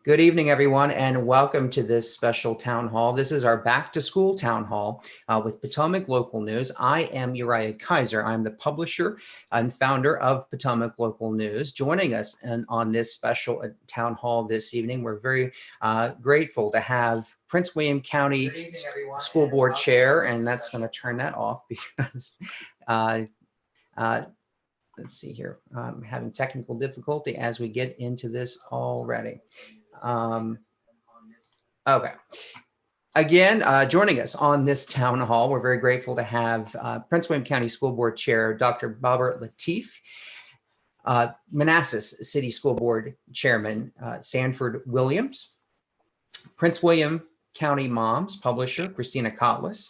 Good evening, everyone, and welcome to this special town hall. This is our back to school town hall with Potomac Local News. I am Uriah Kaiser. I'm the publisher and founder of Potomac Local News. Joining us on this special town hall this evening, we're very grateful to have Prince William County School Board Chair, and that's going to turn that off because uh, uh, let's see here. I'm having technical difficulty as we get into this already. Okay. Again, joining us on this town hall, we're very grateful to have Prince William County School Board Chair, Dr. Robert Latif, Manassas City School Board Chairman, Sanford Williams, Prince William County Moms publisher, Christina Kotlis,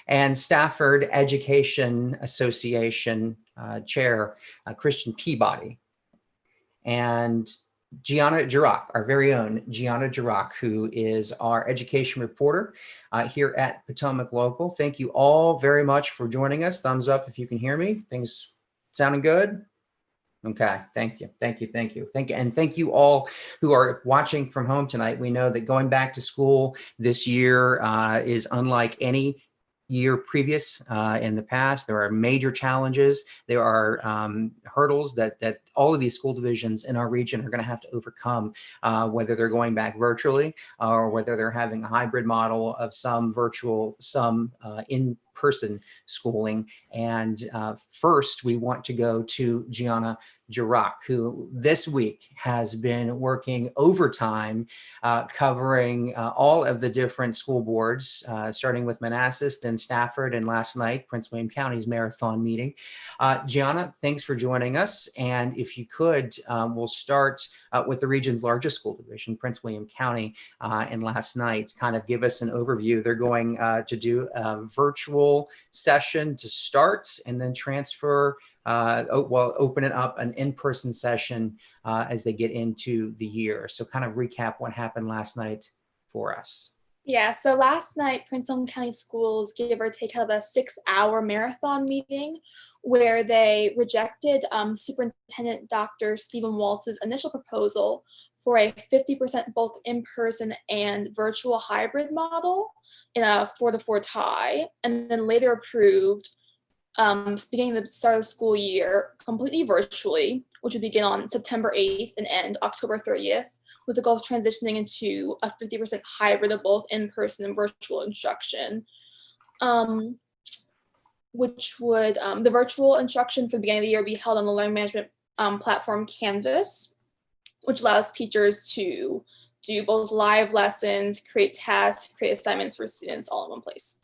and Stafford Education Association Chair, Christian Peabody, and Gianna Jirac, our very own Gianna Jirac, who is our education reporter here at Potomac Local. Thank you all very much for joining us. Thumbs up if you can hear me. Things sounding good? Okay, thank you. And thank you all who are watching from home tonight. We know that going back to school this year is unlike any year previous in the past. There are major challenges. There are hurdles that all of these school divisions in our region are going to have to overcome, whether they're going back virtually or whether they're having a hybrid model of some virtual, some in-person schooling. And first, we want to go to Gianna Jirac, who this week has been working overtime, covering all of the different school boards, starting with Manassas, then Stafford, and last night, Prince William County's marathon meeting. Gianna, thanks for joining us. And if you could, we'll start with the region's largest school division, Prince William County, and last night, kind of give us an overview. They're going to do a virtual session to start and then transfer open it up an in-person session as they get into the year. So kind of recap what happened last night for us. Yeah, so last night, Prince William County Schools, give or take, held a 6-hour marathon meeting where they rejected Superintendent Dr. Stephen Waltz's initial proposal for a 50% both in-person and virtual hybrid model in a 4-4 tie, and then later approved beginning the start of the school year completely virtually, which would begin on September 8th and end October 30th, with the goal of transitioning into a 50% hybrid of both in-person and virtual instruction. Which would, the virtual instruction for the beginning of the year be held on the learning management platform Canvas, which allows teachers to do both live lessons, create tasks, create assignments for students all in one place.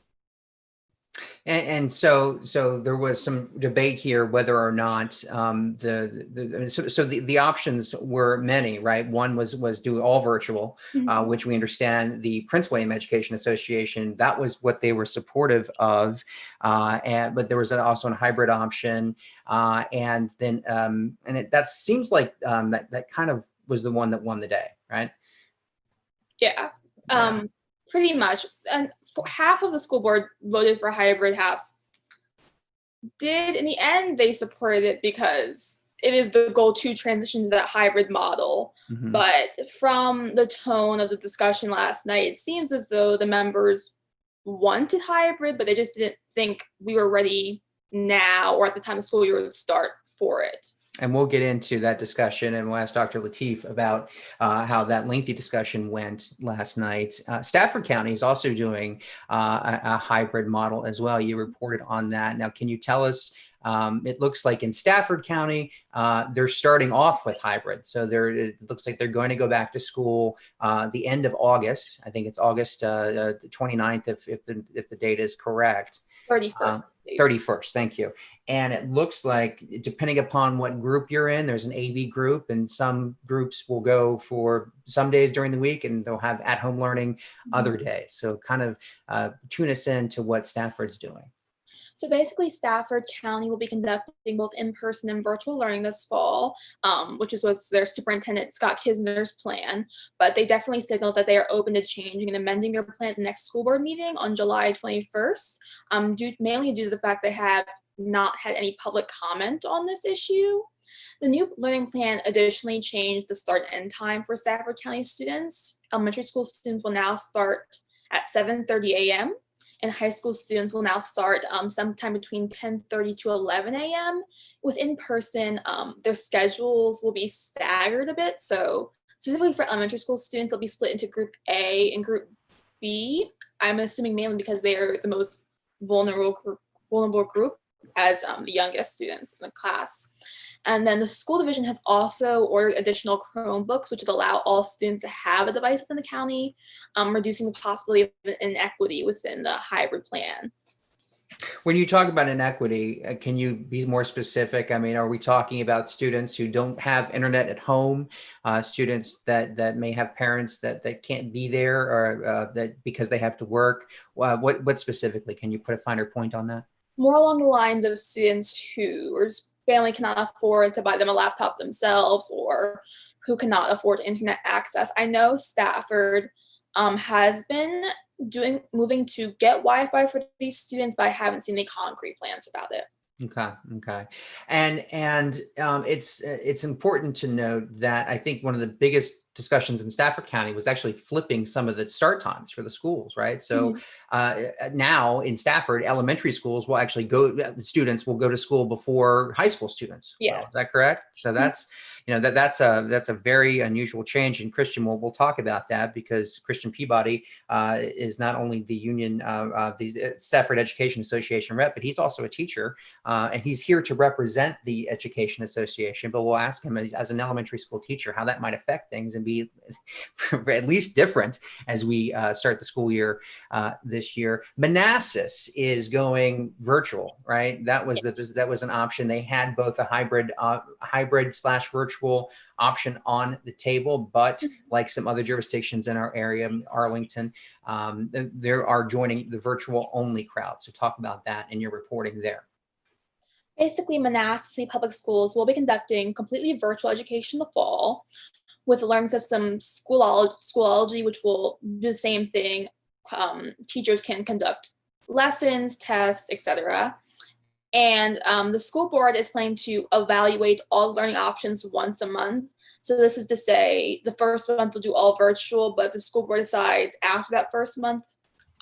And so there was some debate here whether or not the options were many, right? One was do all virtual, which we understand the Prince William Education Association, that was what they were supportive of, but there was also a hybrid option, and then that seems like that kind of was the one that won the day, right? Yeah. Pretty much. And half of the school board voted for hybrid, half did. In the end, they supported it because it is the goal to transition to that hybrid model. But from the tone of the discussion last night, it seems as though the members wanted hybrid, but they just didn't think we were ready now or at the time the school year would start for it. And we'll get into that discussion, and we'll ask Dr. Latif about how that lengthy discussion went last night. Stafford County is also doing a hybrid model as well. You reported on that. Now, can you tell us, it looks like in Stafford County, they're starting off with hybrid. So it looks like they're going to go back to school the end of August. I think it's August 29th, if the date is correct. 31st. 31st, thank you. And it looks like, depending upon what group you're in, there's an AB group, and some groups will go for some days during the week and they'll have at-home learning other days. So kind of tune us in to what Stafford's doing. So basically, Stafford County will be conducting both in-person and virtual learning this fall, which is what their superintendent, Scott Kisner's plan. But they definitely signaled that they are open to changing and amending their plan at the next school board meeting on July 21st, mainly due to the fact they have not had any public comment on this issue. The new learning plan additionally changed the start and end time for Stafford County students. Elementary school students will now start at 7:30 a.m. and high school students will now start sometime between 10:30 to 11 a.m. With in-person, their schedules will be staggered a bit. So specifically for elementary school students, they'll be split into Group A and Group B. I'm assuming mainly because they are the most vulnerable group as the youngest students in the class. And then the school division has also ordered additional Chromebooks, which would allow all students to have a device within the county, reducing the possibility of inequity within the hybrid plan. When you talk about inequity, can you be more specific? I mean, are we talking about students who don't have internet at home, students that may have parents that can't be there, or that because they have to work? What specifically? Can you put a finer point on that? More along the lines of students whose family cannot afford to buy them a laptop themselves or who cannot afford internet access. I know Stafford has been moving to get Wi-Fi for these students, but I haven't seen any concrete plans about it. Okay. And it's important to note that I think one of the biggest discussions in Stafford County was actually flipping some of the start times for the schools, right? So now in Stafford, elementary schools will actually the students will go to school before high school students. Yes. Well, is that correct? So that's, that's a very unusual change. And Christian, we'll talk about that because Christian Peabody is not only the union, the Stafford Education Association rep, but he's also a teacher. And he's here to represent the Education Association, but we'll ask him as an elementary school teacher how that might affect things and be at least different as we start the school year this year. Manassas is going virtual, right? That was an option. They had both a hybrid/virtual option on the table, but like some other jurisdictions in our area, Arlington, they are joining the virtual only crowd. So talk about that in your reporting there. Basically, Manassas Public Schools will be conducting completely virtual education in the fall with the learning system Schoology, which will do the same thing. Teachers can conduct lessons, tests, etc. And the school board is planning to evaluate all learning options once a month. So this is to say the first month will do all virtual, but if the school board decides after that first month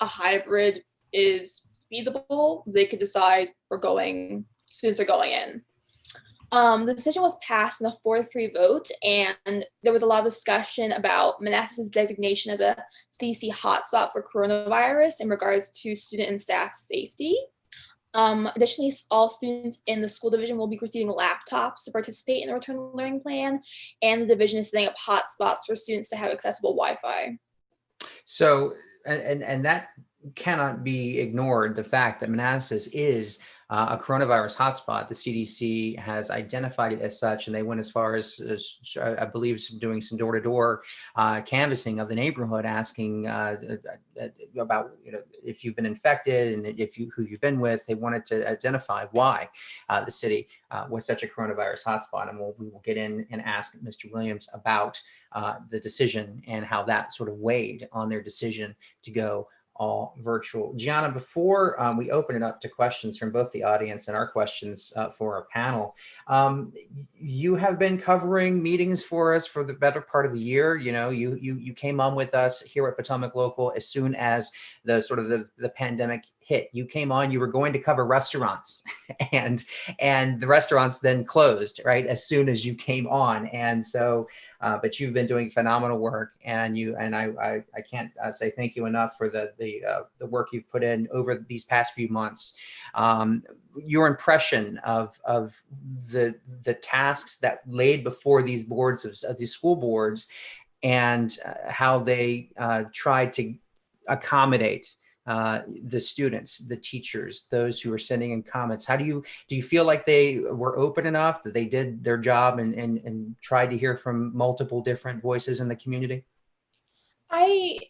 a hybrid is feasible, they could decide students are going in. The decision was passed in a 4-3 vote, and there was a lot of discussion about Manassas' designation as a CDC hotspot for coronavirus in regards to student and staff safety. Additionally, all students in the school division will be receiving laptops to participate in the return learning plan, and the division is setting up hotspots for students to have accessible Wi-Fi. So, and that cannot be ignored, the fact that Manassas is a coronavirus hotspot. The CDC has identified it as such, and they went as far as I believe, doing some door-to-door canvassing of the neighborhood, asking about if you've been infected and who you've been with. They wanted to identify why the city was such a coronavirus hotspot, and we will get in and ask Mr. Williams about the decision and how that sort of weighed on their decision to go all virtual. Gianna, before we open it up to questions from both the audience and our questions for our panel, you have been covering meetings for us for the better part of the year. You came on with us here at Potomac Local as soon as the pandemic hit. You came on, you were going to cover restaurants and the restaurants then closed right as soon as you came on. And so, but you've been doing phenomenal work, and I can't say thank you enough for the work you've put in over these past few months. Your impression of the tasks that laid before these boards of these school boards, and how they tried to accommodate the students, the teachers, those who are sending in comments. How do you feel like they were open enough, that they did their job and tried to hear from multiple different voices in the community? I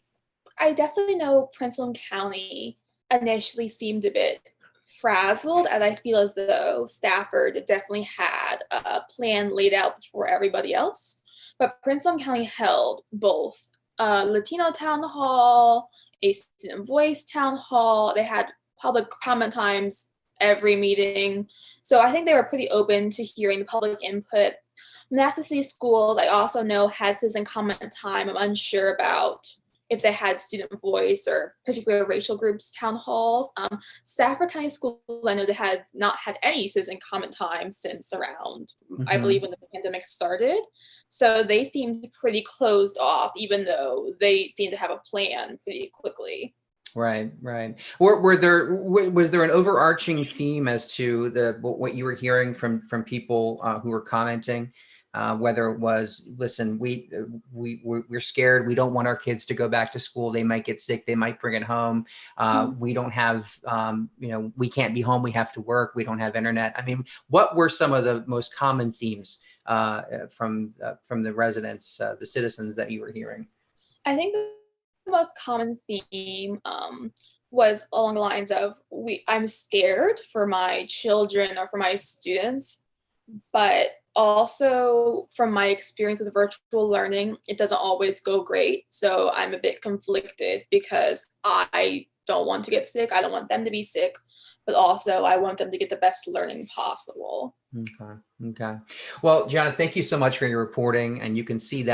definitely know Prince William County initially seemed a bit frazzled, and I feel as though Stafford definitely had a plan laid out before everybody else. But Prince William County held both Latino town hall, a student voice town hall. They had public comment times every meeting. So I think they were pretty open to hearing the public input. Manassas City Schools, I also know, has citizen comment time. I'm unsure about if they had student voice or particular racial groups town halls. Stafford County School, I know they had not had any citizen comment time since around, I believe, when the pandemic started. So they seemed pretty closed off, even though they seemed to have a plan pretty quickly. Right, right. Was there an overarching theme as to what you were hearing from people who were commenting? Whether it was, listen, we're scared. We don't want our kids to go back to school. They might get sick. They might bring it home. We don't have, we can't be home. We have to work. We don't have internet. I mean, what were some of the most common themes from the residents, the citizens that you were hearing? I think the most common theme was along the lines of I'm scared for my children or for my students, but also from my experience with virtual learning, it doesn't always go great. So I'm a bit conflicted because I don't want to get sick. I don't want them to be sick, but also I want them to get the best learning possible. Okay. Okay. Well, Gianna, thank you so much for your reporting. And you can see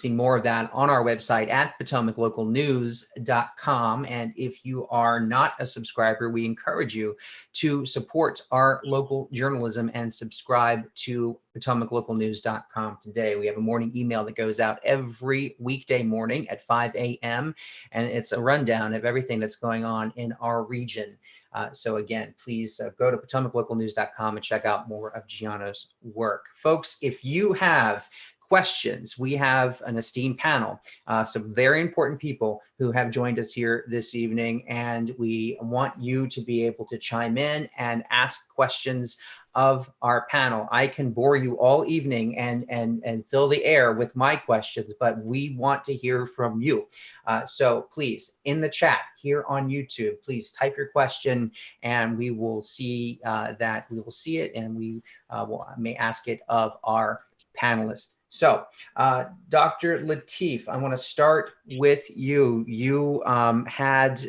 more of that on our website at PotomacLocalNews.com. And if you are not a subscriber, we encourage you to support our local journalism and subscribe to PotomacLocalNews.com today. We have a morning email that goes out every weekday morning at 5 a.m. And it's a rundown of everything that's going on in our region. So again, please go to PotomacLocalNews.com and check out more of Gianna's work. Folks, if you have questions, we have an esteemed panel, some very important people who have joined us here this evening, and we want you to be able to chime in and ask questions of our panel. I can bore you all evening and fill the air with my questions, but we want to hear from you. So please, in the chat here on YouTube, please type your question, and we will see it, and we may ask it of our panelists. So, Dr. Lateef, I want to start with you. You have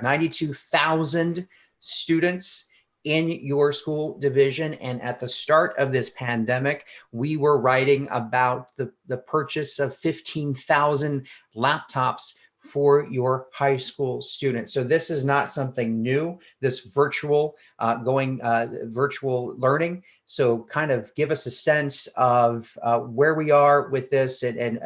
92,000 students in your school division. And at the start of this pandemic, we were writing about the purchase of 15,000 laptops for your high school students. So this is not something new, this virtual learning. So kind of give us a sense of where we are with this and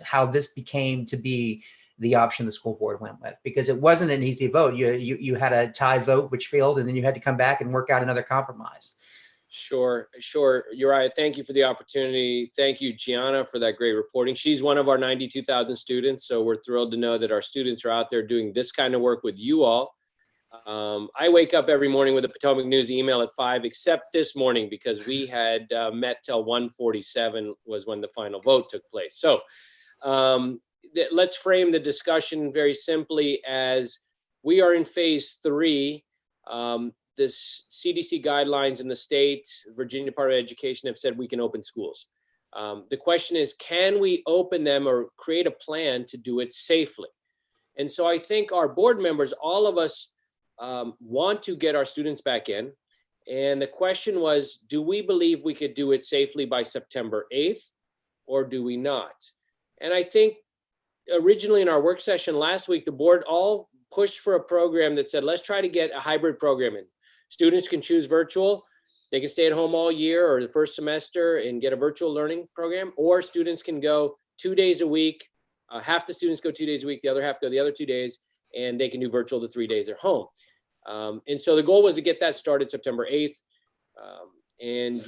how this became to be the option the school board went with, because it wasn't an easy vote. You had a tie vote, which failed, and then you had to come back and work out another compromise. Sure. Uriah, thank you for the opportunity. Thank you, Gianna, for that great reporting. She's one of our 92,000 students, so we're thrilled to know that our students are out there doing this kind of work with you all. I wake up every morning with a Potomac News email at 5, except this morning because we had met till 1:47 was when the final vote took place. So let's frame the discussion very simply as we are in phase 3. The CDC guidelines in the state, Virginia Department of Education, have said we can open schools. The question is, can we open them or create a plan to do it safely? And so I think our board members, all of us, want to get our students back in. And the question was, do we believe we could do it safely by September 8th, or do we not? And I think originally in our work session last week, the board all pushed for a program that said, let's try to get a hybrid program in. Students can choose virtual. They can stay at home all year or the first semester and get a virtual learning program, or students can go 2 days a week. Half the students go 2 days a week, the other half go the other 2 days, and they can do virtual the 3 days at home. And so the goal was to get that started September 8th. And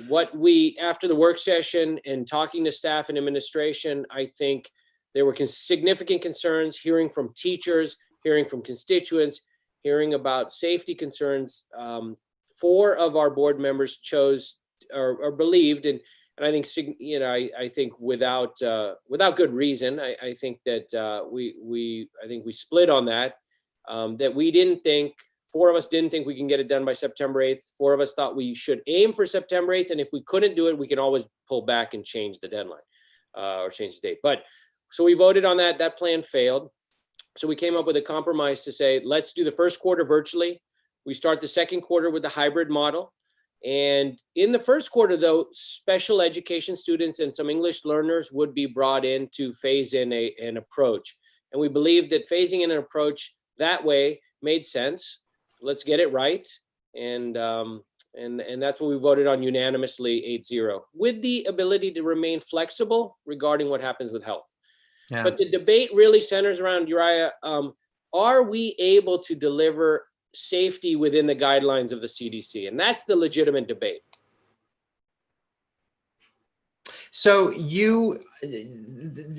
after the work session and talking to staff and administration, I think there were significant concerns, hearing from teachers, hearing from constituents, hearing about safety concerns. 4 of our board members chose or believed, and I think, I think without good reason, I think that we split on that. That we didn't think, 4 of us didn't think we can get it done by September 8th. 4 of us thought we should aim for September 8th, and if we couldn't do it, we can always pull back and change the deadline or change the date. So we voted on that. That plan failed. So we came up with a compromise to say, let's do the first quarter virtually. We start the second quarter with the hybrid model. And in the first quarter, though, special education students and some English learners would be brought in to phase in an approach. And we believe that phasing in an approach that way made sense. Let's get it right. And that's what we voted on unanimously, 8-0, with the ability to remain flexible regarding what happens with health. Yeah. But the debate really centers around, Uriah, are we able to deliver safety within the guidelines of the CDC? And that's the legitimate debate. So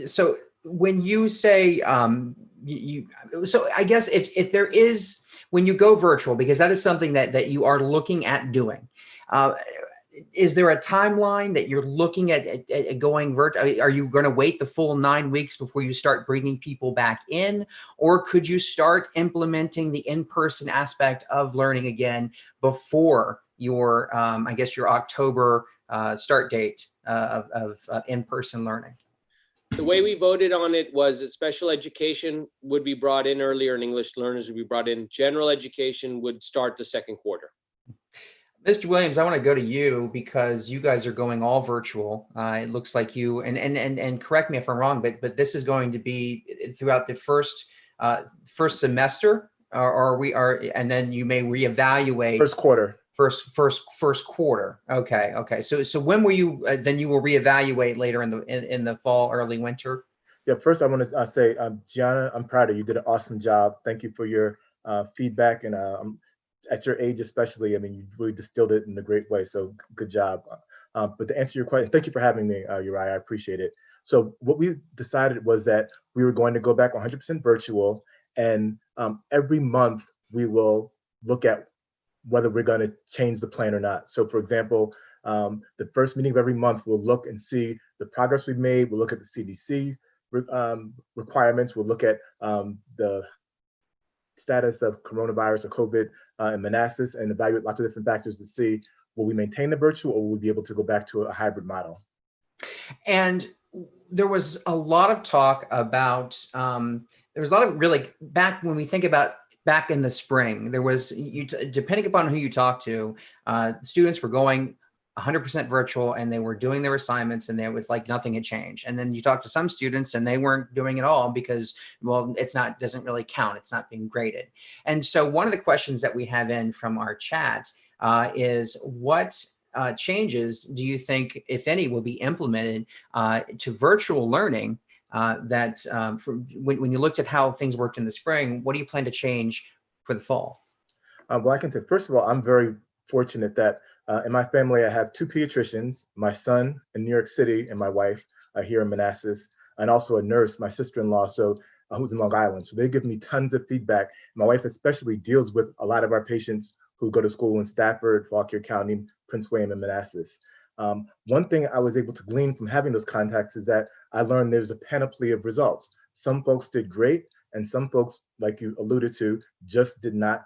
so when you say, so I guess if there is, when you go virtual, because that is something that you are looking at doing, is there a timeline that you're looking at going virtual? Are you going to wait the full 9 weeks before you start bringing people back in? Or could you start implementing the in-person aspect of learning again before your, I guess, your October start date of in-person learning? The way we voted on it was that special education would be brought in earlier and English learners would be brought in. General education would start the second quarter. Mr. Williams, I want to go to you because you guys are going all virtual. It looks like you, and correct me if I'm wrong, but this is going to be throughout the first semester, and then you may reevaluate First quarter. First quarter. Okay. So when will you then you will reevaluate later in the fall, early winter? Yeah. First, I want to say, Gianna, I'm proud of you. You did an awesome job. Thank you for your feedback, and at your age especially, I mean, you really distilled it in a great way. So good job. But to answer your question, thank you for having me, Uriah. I appreciate it. So what we decided was that we were going to go back 100% virtual, and every month we will look at whether we're going to change the plan or not. So for example, the first meeting of every month, we'll look and see the progress we've made. We'll look at the CDC requirements. We'll look at the status of coronavirus or COVID in Manassas, and evaluate lots of different factors to see, will we maintain the virtual or will we be able to go back to a hybrid model? And there was a lot of talk about, there was a lot of really, back when we think about back in the spring, there was, depending upon who you talk to, students were going 100% virtual and they were doing their assignments and it was like nothing had changed. And then you talk to some students and they weren't doing it all because, well, doesn't really count. It's not being graded. And so one of the questions that we have in from our chat is what changes do you think, if any, will be implemented to virtual learning when you looked at how things worked in the spring? What do you plan to change for the fall? Well, I can say, first of all, I'm very fortunate that in my family, I have 2 pediatricians, my son in New York City and my wife here in Manassas, and also a nurse, my sister-in-law, who's in Long Island. So they give me tons of feedback. My wife especially deals with a lot of our patients who go to school in Stafford, Fauquier County, Prince William, and Manassas. One thing I was able to glean from having those contacts is that I learned there's a panoply of results. Some folks did great, and some folks, like you alluded to, just did not,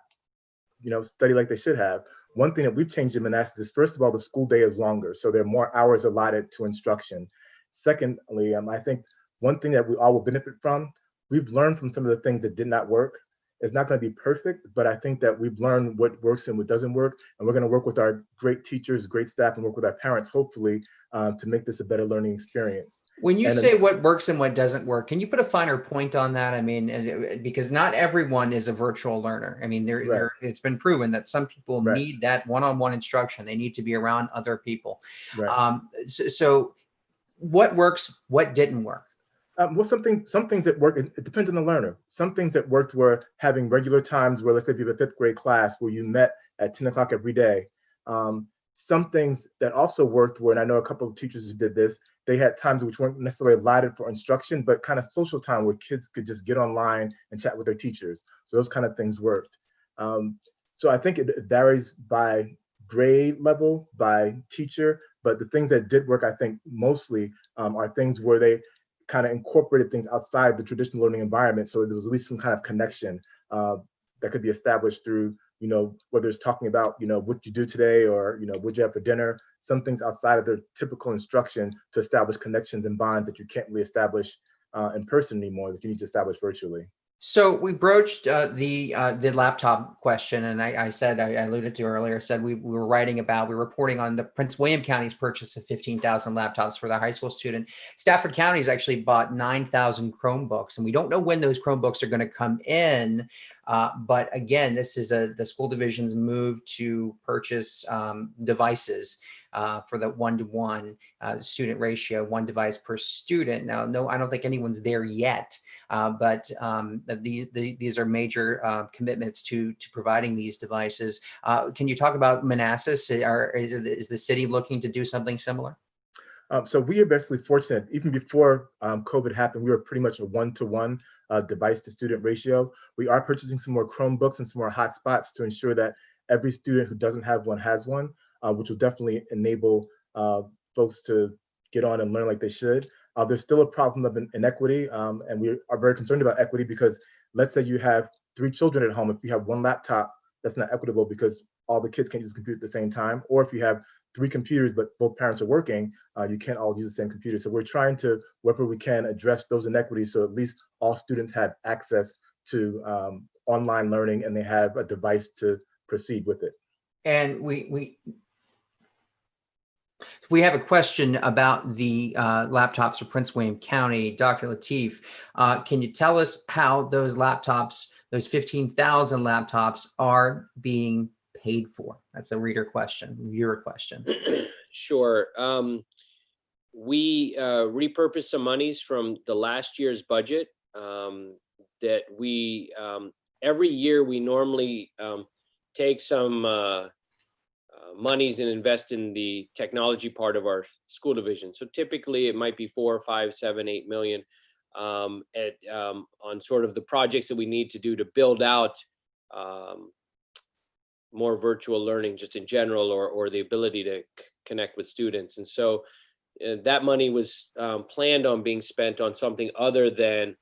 study like they should have. One thing that we've changed in Manassas is, first of all, the school day is longer, so there are more hours allotted to instruction. Secondly, I think one thing that we all will benefit from, we've learned from some of the things that did not work. It's not going to be perfect, but I think that we've learned what works and what doesn't work, and we're going to work with our great teachers, great staff, and work with our parents, hopefully, to make this a better learning experience. When you say what works and what doesn't work, can you put a finer point on that? I mean, because not everyone is a virtual learner. I mean, it's been proven that some people need that one-on-one instruction. They need to be around other people. Right. So what works, what didn't work? Well, some things that work, it depends on the learner. Some things that worked were having regular times where, let's say if you have a 5th grade class where you met at 10 o'clock every day. Some things that also worked were, and I know a couple of teachers who did this, they had times which weren't necessarily allotted for instruction, but kind of social time where kids could just get online and chat with their teachers. So those kind of things worked. So I think it varies by grade level, by teacher, but the things that did work, I think mostly are things where they kind of incorporated things outside the traditional learning environment. So there was at least some kind of connection that could be established through, whether it's talking about, what you do today or, what you have for dinner, some things outside of their typical instruction to establish connections and bonds that you can't really establish in person anymore, that you need to establish virtually. So we broached the laptop question, and I said I alluded to earlier. Said we were reporting on the Prince William County's purchase of 15,000 laptops for the high school student. Stafford County has actually bought 9,000 Chromebooks, and we don't know when those Chromebooks are going to come in. But again, this is the school division's move to purchase devices for the 1-to-1 student ratio, one device per student. Now, no, I don't think anyone's there yet. But these are major commitments to providing these devices. Can you talk about Manassas? Is the city looking to do something similar? So we are basically fortunate. Even before COVID happened, we were pretty much a 1-to-1 device to student ratio. We are purchasing some more Chromebooks and some more hotspots to ensure that every student who doesn't have one has one, which will definitely enable folks to get on and learn like they should. There's still a problem of inequity, and we are very concerned about equity because let's say you have 3 children at home. If you have one laptop, that's not equitable because all the kids can't use a computer at the same time. Or if you have 3 computers, but both parents are working, you can't all use the same computer. So we're trying to, wherever we can, address those inequities so at least all students have access to online learning and they have a device to proceed with it. And we have a question about the laptops for Prince William County. Dr. Lateef, can you tell us how those laptops, those 15,000 laptops, are being paid for? That's a viewer question. Sure. We repurposed some monies from the last year's budget that we, every year we normally take some monies and invest in the technology part of our school division. So typically it might be 4, 5, 7, 8 million on sort of the projects that we need to do to build out more virtual learning just in general, or the ability to connect with students. And so that money was planned on being spent on something other than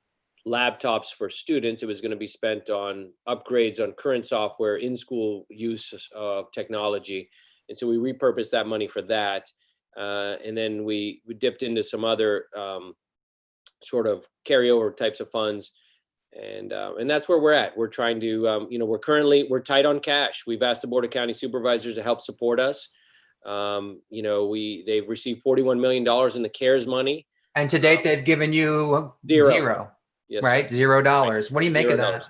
laptops for students. It was going to be spent on upgrades on current software, in-school use of technology. And so we repurposed that money for that. And then we dipped into some other sort of carryover types of funds. And that's where we're at. We're trying to, we're tight on cash. We've asked the Board of County Supervisors to help support us. They've received $41 million in the CARES money. And to date, they've given you zero. Yes, right? sir. $0. What do you make of that?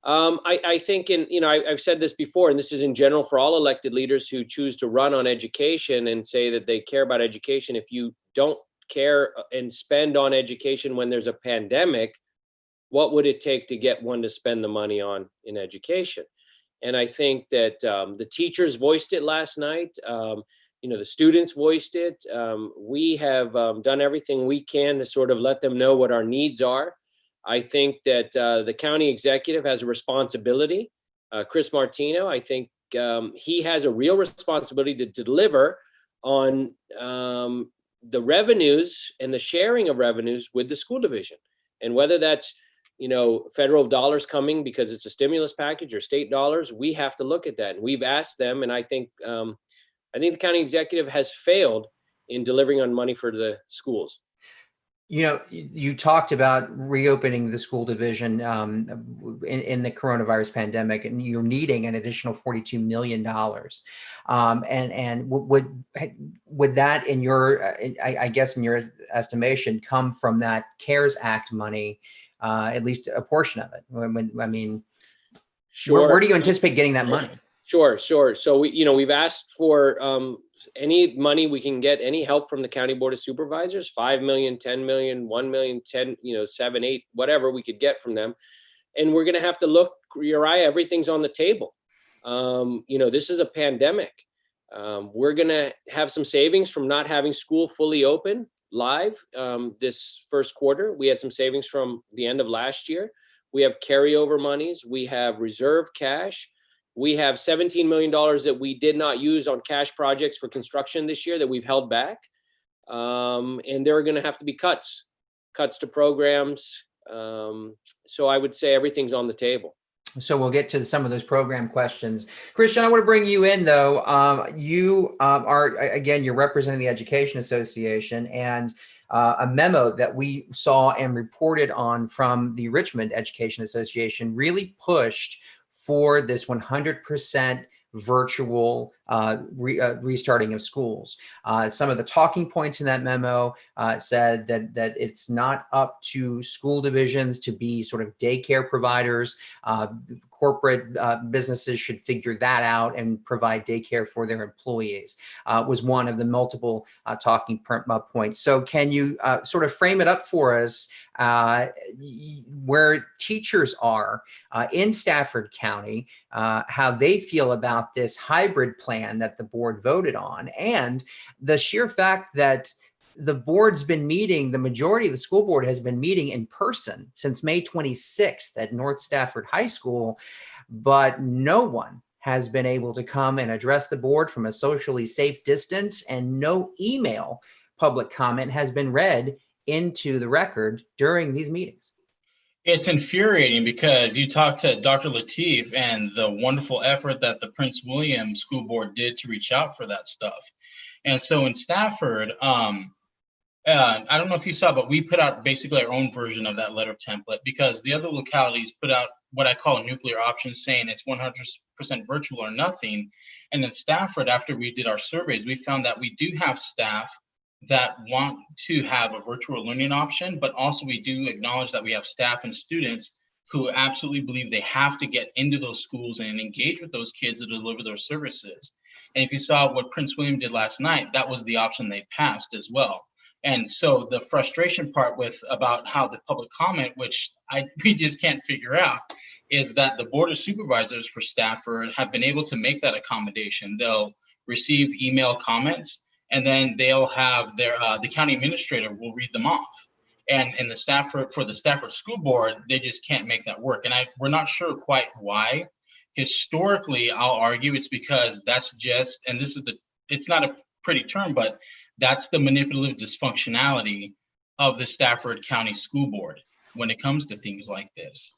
I think, I've said this before, and this is in general for all elected leaders who choose to run on education and say that they care about education. If you don't care and spend on education when there's a pandemic, what would it take to get one to spend the money on in education? And I think that the teachers voiced it last night. The students voiced it. We have done everything we can to sort of let them know what our needs are. I think that the county executive has a responsibility. Chris Martino, I think he has a real responsibility to deliver on the revenues and the sharing of revenues with the school division. And whether that's, federal dollars coming because it's a stimulus package or state dollars, we have to look at that. And we've asked them, and I think the county executive has failed in delivering on money for the schools. You talked about reopening the school division in the coronavirus pandemic, and you're needing an additional $42 million. And would that, in your, I guess, in your estimation, come from that CARES Act money, at least a portion of it? Sure. Where do you anticipate getting that money? Sure. So we've asked for any money we can get, any help from the County Board of Supervisors, 5 million, 10 million, 1 million, 10, 7, 8, whatever we could get from them. And we're going to have to look, Uriah, everything's on the table. This is a pandemic. We're going to have some savings from not having school fully open live this first quarter. We had some savings from the end of last year. We have carryover monies. We have reserve cash. We have $17 million that we did not use on cash projects for construction this year that we've held back. And there are going to have to be cuts to programs. So I would say everything's on the table. So we'll get to some of those program questions. Christian, I want to bring you in, though. You are, again, you're representing the Education Association, and a memo that we saw and reported on from the Richmond Education Association really pushed for this 100% virtual restarting of schools. Some of the talking points in that memo said that it's not up to school divisions to be sort of daycare providers. Corporate businesses should figure that out and provide daycare for their employees, was one of the multiple talking points. So can you sort of frame it up for us where teachers are in Stafford County, how they feel about this hybrid plan that the board voted on, and the sheer fact that the board's been meeting, the majority of the school board has been meeting in person since May 26th at North Stafford High School, but no one has been able to come and address the board from a socially safe distance, and no email public comment has been read into the record during these meetings. It's infuriating because you talk to Dr. Lateef and the wonderful effort that the Prince William School Board did to reach out for that stuff. And so in Stafford, I don't know if you saw, but we put out basically our own version of that letter template, because the other localities put out what I call nuclear options, saying it's 100% virtual or nothing. And in Stafford, after we did our surveys, we found that we do have staff that want to have a virtual learning option, but also we do acknowledge that we have staff and students who absolutely believe they have to get into those schools and engage with those kids to deliver their services. And if you saw what Prince William did last night, that was the option they passed as well. And so the frustration part about how the public comment, which we just can't figure out, is that the Board of Supervisors for Stafford have been able to make that accommodation. They'll receive email comments, and then they'll have the county administrator will read them off. And in the Stafford School Board, they just can't make that work. And we're not sure quite why. Historically, I'll argue it's because that's just, and it's not a pretty term, but that's the manipulative dysfunctionality of the Stafford County School Board when it comes to things like this.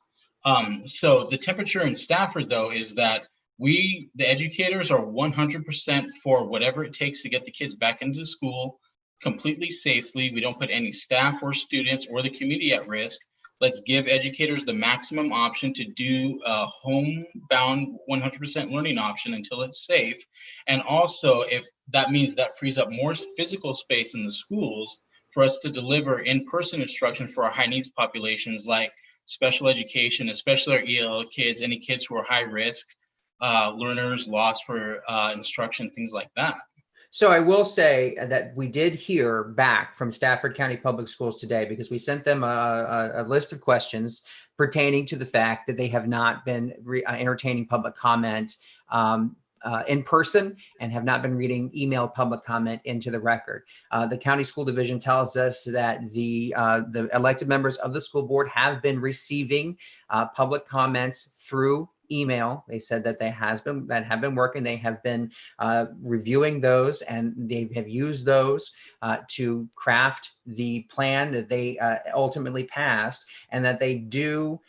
So the temperature in Stafford, though, is that the educators are 100% for whatever it takes to get the kids back into the school completely safely. We don't put any staff or students or the community at risk. Let's give educators the maximum option to do a homebound 100% learning option until it's safe. And also, if that means that frees up more physical space in the schools for us to deliver in-person instruction for our high needs populations, like special education, especially our ELL kids, any kids who are high risk, learners lost for instruction, things like that. So I will say that we did hear back from Stafford County Public Schools today, because we sent them a list of questions pertaining to the fact that they have not been entertaining public comment in person and have not been reading email public comment into the record. The county school division tells us that the elected members of the school board have been receiving public comments through email. They said that have been working. They have been reviewing those, and they have used those to craft the plan that they ultimately passed, and that they do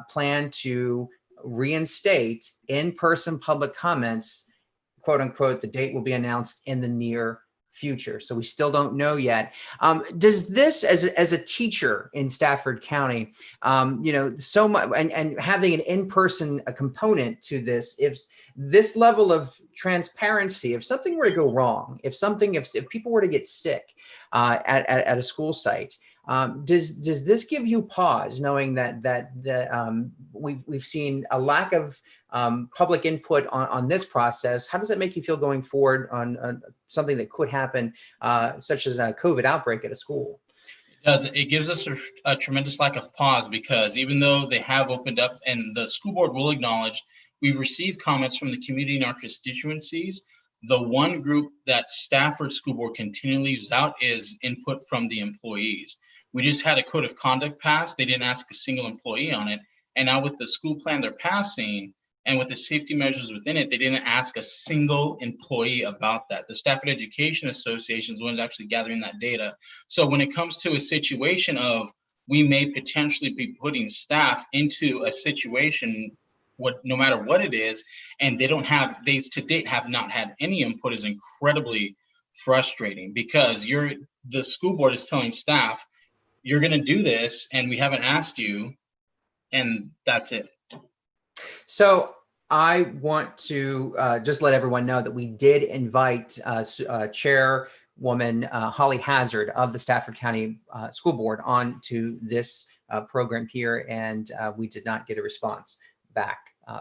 plan to reinstate in-person public comments, quote unquote. The date will be announced in the near future. So we still don't know yet. Does this, as a teacher in Stafford County, so much, and having an in-person component to this, if this level of transparency, if something were to go wrong, if people were to get sick at a school site, does this give you pause, knowing that we've seen a lack of public input on this process? How does that make you feel going forward on something that could happen, such as a COVID outbreak at a school? It does. It gives us a tremendous lack of pause, because even though they have opened up, and the school board will acknowledge, we've received comments from the community and our constituencies. The one group that Stafford School Board continually leaves out is input from the employees. We just had a code of conduct passed. They didn't ask a single employee on it. And now with the school plan they're passing, and with the safety measures within it, they didn't ask a single employee about that. The Stafford Education Association is the ones actually gathering that data. So when it comes to a situation of, we may potentially be putting staff into a situation, no matter what it is, and they to date have not had any input, is incredibly frustrating because the school board is telling staff, you're going to do this and we haven't asked you, and that's it. So I want to just let everyone know that we did invite Chairwoman Holly Hazard of the Stafford County School Board on to this program here, and we did not get a response back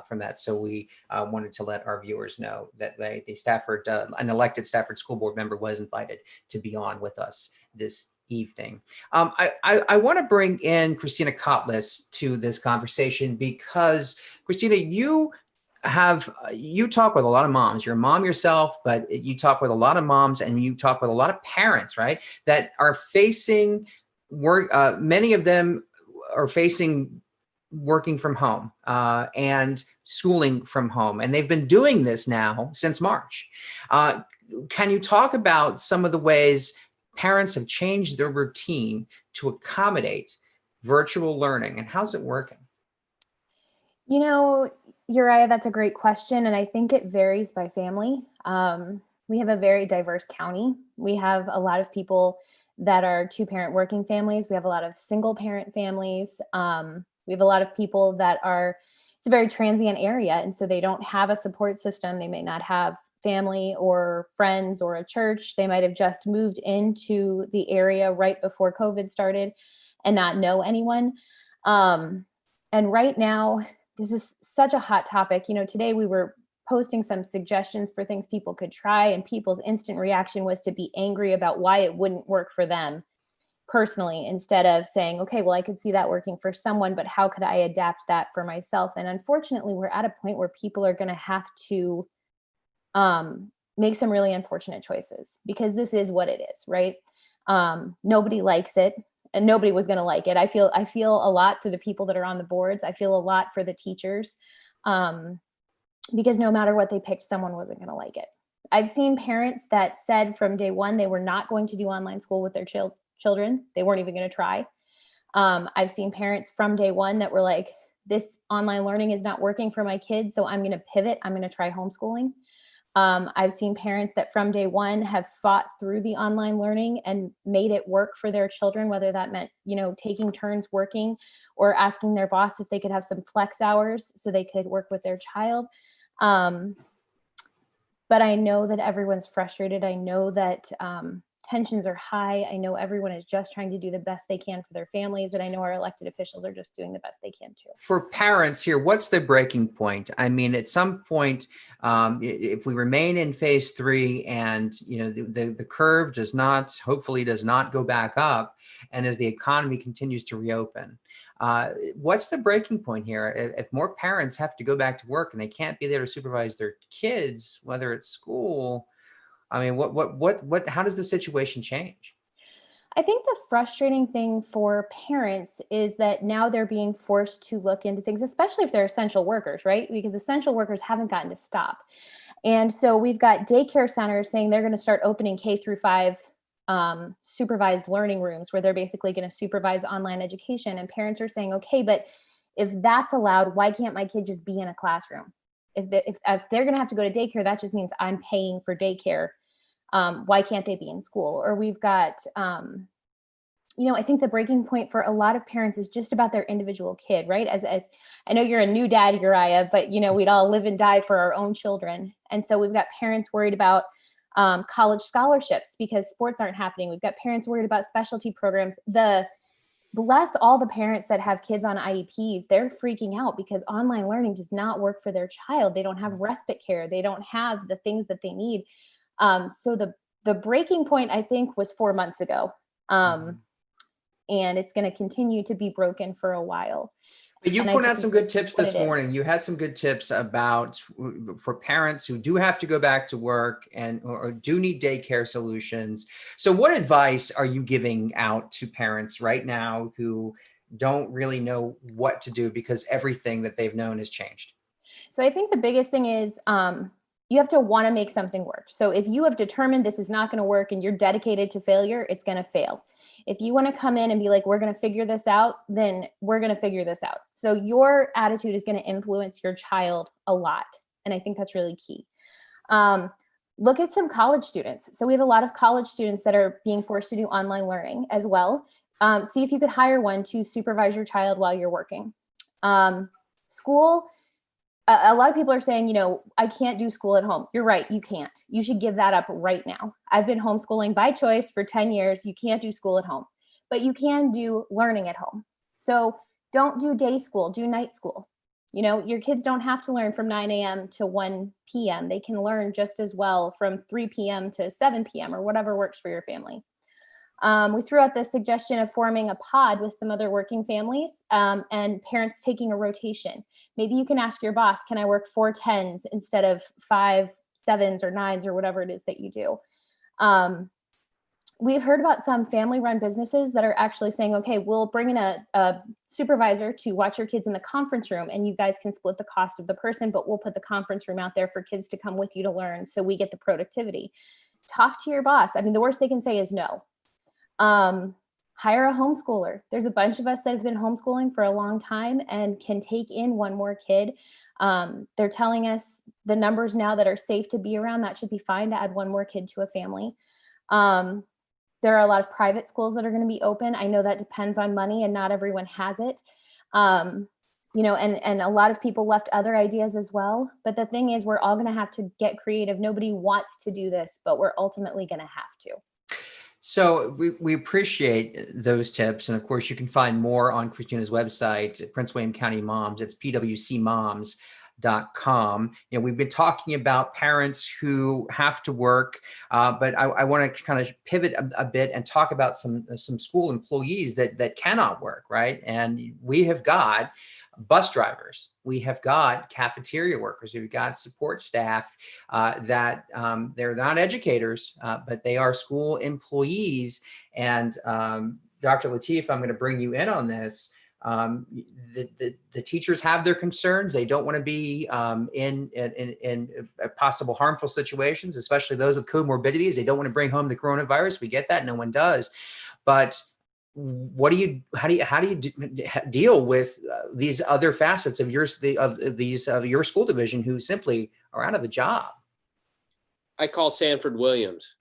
from that. So we wanted to let our viewers know that an elected Stafford School Board member was invited to be on with us this evening. I want to bring in Christina Kotlis to this conversation because, Christina, you talk with a lot of moms. You're a mom yourself, but you talk with a lot of moms and you talk with a lot of parents, right? That are facing work. Many of them are facing working from home and schooling from home. And they've been doing this now since March. Can you talk about some of the ways parents have changed their routine to accommodate virtual learning, and how's it working? You know, Uriah, that's a great question. And I think it varies by family. We have a very diverse county. We have a lot of people that are two-parent working families. We have a lot of single-parent families. We have a lot of people that it's a very transient area. And so they don't have a support system. They may not have family or friends or a church. They might have just moved into the area right before COVID started and not know anyone. And right now, this is such a hot topic. You know, today we were posting some suggestions for things people could try, and people's instant reaction was to be angry about why it wouldn't work for them personally, instead of saying, okay, well, I could see that working for someone, but how could I adapt that for myself? And unfortunately, we're at a point where people are going to have to make some really unfortunate choices, because this is what it is, right? Nobody likes it, and nobody was going to like it. I feel a lot for the people that are on the boards. I feel a lot for the teachers, because no matter what they picked, someone wasn't going to like it. I've seen parents that said from day one they were not going to do online school with their children. They weren't even going to try. I've seen parents from day one that were like, this online learning is not working for my kids, so I'm going to pivot. I'm going to try homeschooling. I've seen parents that from day one have fought through the online learning and made it work for their children, whether that meant, you know, taking turns working or asking their boss if they could have some flex hours so they could work with their child. But I know that everyone's frustrated. I know that tensions are high. I know everyone is just trying to do the best they can for their families. And I know our elected officials are just doing the best they can too. For parents here, what's the breaking point? I mean, at some point, if we remain in phase 3 and, you know, the curve hopefully does not go back up, and as the economy continues to reopen, what's the breaking point here? If more parents have to go back to work and they can't be there to supervise their kids, whether it's school, I mean, how does the situation change? I think the frustrating thing for parents is that now they're being forced to look into things, especially if they're essential workers, right? Because essential workers haven't gotten to stop. And so we've got daycare centers saying they're going to start opening K-5 supervised learning rooms where they're basically going to supervise online education. And parents are saying, okay, but if that's allowed, why can't my kid just be in a classroom? If they're going to have to go to daycare, that just means I'm paying for daycare. Why can't they be in school? Or we've got, you know, I think the breaking point for a lot of parents is just about their individual kid, right? As I know you're a new dad, Uriah, but, you know, we'd all live and die for our own children. And so we've got parents worried about college scholarships because sports aren't happening. We've got parents worried about specialty programs. Bless all the parents that have kids on IEPs. They're freaking out because online learning does not work for their child. They don't have respite care. They don't have the things that they need. So the breaking point, I think, was 4 months ago. And it's going to continue to be broken for a while. But you put out some good tips this morning. You had some good tips for parents who do have to go back to work or do need daycare solutions. So what advice are you giving out to parents right now who don't really know what to do because everything that they've known has changed? So I think the biggest thing is you have to want to make something work. So if you have determined this is not going to work and you're dedicated to failure, it's going to fail. If you want to come in and be like, we're going to figure this out, then we're going to figure this out. So your attitude is going to influence your child a lot. And I think that's really key. Look at some college students. So we have a lot of college students that are being forced to do online learning as well. See if you could hire one to supervise your child while you're working. School, a lot of people are saying, you know, I can't do school at home. You're right, you can't. You should give that up right now. I've been homeschooling by choice for 10 years. You can't do school at home, but you can do learning at home. So don't do day school, do night school. You know, your kids don't have to learn from 9 a.m. to 1 p.m. They can learn just as well from 3 p.m. to 7 p.m. or whatever works for your family. We threw out the suggestion of forming a pod with some other working families and parents taking a rotation. Maybe you can ask your boss, can I work 4 10s instead of 5 7s or 9s or whatever it is that you do? We've heard about some family-run businesses that are actually saying, okay, we'll bring in a supervisor to watch your kids in the conference room, and you guys can split the cost of the person, but we'll put the conference room out there for kids to come with you to learn, so we get the productivity. Talk to your boss. I mean, the worst they can say is no. Hire a homeschooler. There's a bunch of us that have been homeschooling for a long time and can take in one more kid. They're telling us the numbers now that are safe to be around. That should be fine to add one more kid to a family. There are a lot of private schools that are going to be open. I know that depends on money and not everyone has it. You know, and a lot of people left other ideas as well. But the thing is, we're all going to have to get creative. Nobody wants to do this, but we're ultimately going to have to. So we appreciate those tips. And of course, you can find more on Christina's website, Prince William County Moms. It's pwcmoms.com. You know, we've been talking about parents who have to work, but I want to kind of pivot a bit and talk about some school employees that cannot work, right? And we have got bus drivers, we have got cafeteria workers, we've got support staff that they're not educators, but they are school employees. And Dr. Lateef, I'm going to bring you in on this. The teachers have their concerns. They don't want to be in possible harmful situations, especially those with comorbidities. They don't want to bring home the coronavirus. We get that. No one does. But how do you deal with these other facets of your school division who simply are out of a job? I call Sanford Williams.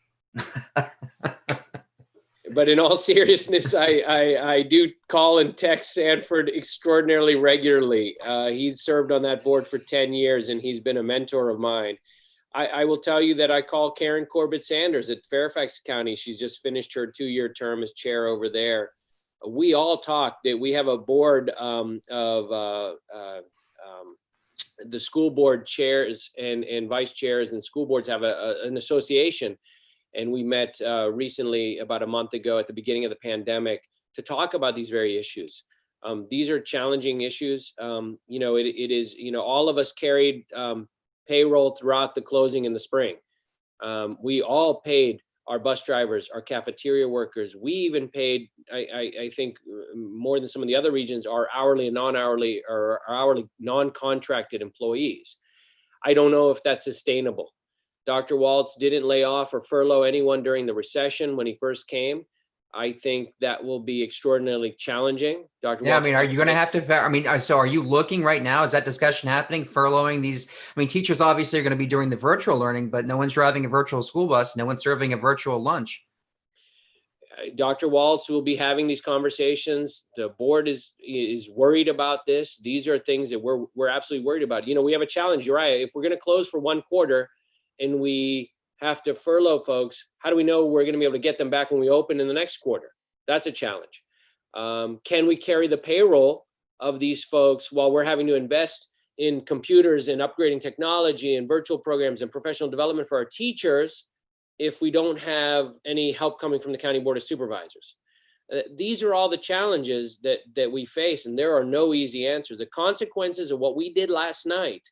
But in all seriousness, I do call and text Sanford extraordinarily regularly. He's served on that board for 10 years, and he's been a mentor of mine. I will tell you that I call Karen Corbett Sanders at Fairfax County. She's just finished her 2-year term as chair over there. We all talk that we have a board of the school board chairs and vice chairs, and school boards have an association. And we met recently, about a month ago at the beginning of the pandemic, to talk about these very issues. These are challenging issues. You know, it is, you know, all of us carried payroll throughout the closing in the spring. We all paid our bus drivers, our cafeteria workers. We even paid, I think, more than some of the other regions, our hourly and non-hourly, or our hourly non-contracted employees. I don't know if that's sustainable. Dr. Waltz didn't lay off or furlough anyone during the recession when he first came. I think that will be extraordinarily challenging. Dr. Yeah, Waltz, I mean, are you going to have to, I mean, so are you looking right now? Is that discussion happening, furloughing these? I mean, teachers obviously are going to be doing the virtual learning, but no one's driving a virtual school bus. No one's serving a virtual lunch. Dr. Waltz will be having these conversations. The board is worried about this. These are things that we're absolutely worried about. You know, we have a challenge, Uriah. If we're going to close for one quarter and we have to furlough folks, how do we know we're going to be able to get them back when we open in the next quarter? That's a challenge. Can we carry the payroll of these folks while we're having to invest in computers and upgrading technology and virtual programs and professional development for our teachers if we don't have any help coming from the County Board of Supervisors? These are all the challenges that we face, and there are no easy answers. The consequences of what we did last night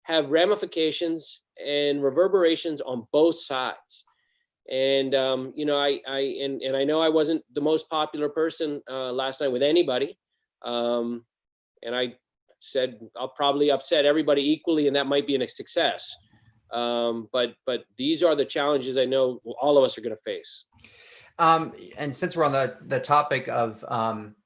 have ramifications and reverberations on both sides. And you know, I know I wasn't the most popular person last night with anybody, and I said I'll probably upset everybody equally, and that might be a success. But these are the challenges I know all of us are going to face. And since we're on the topic of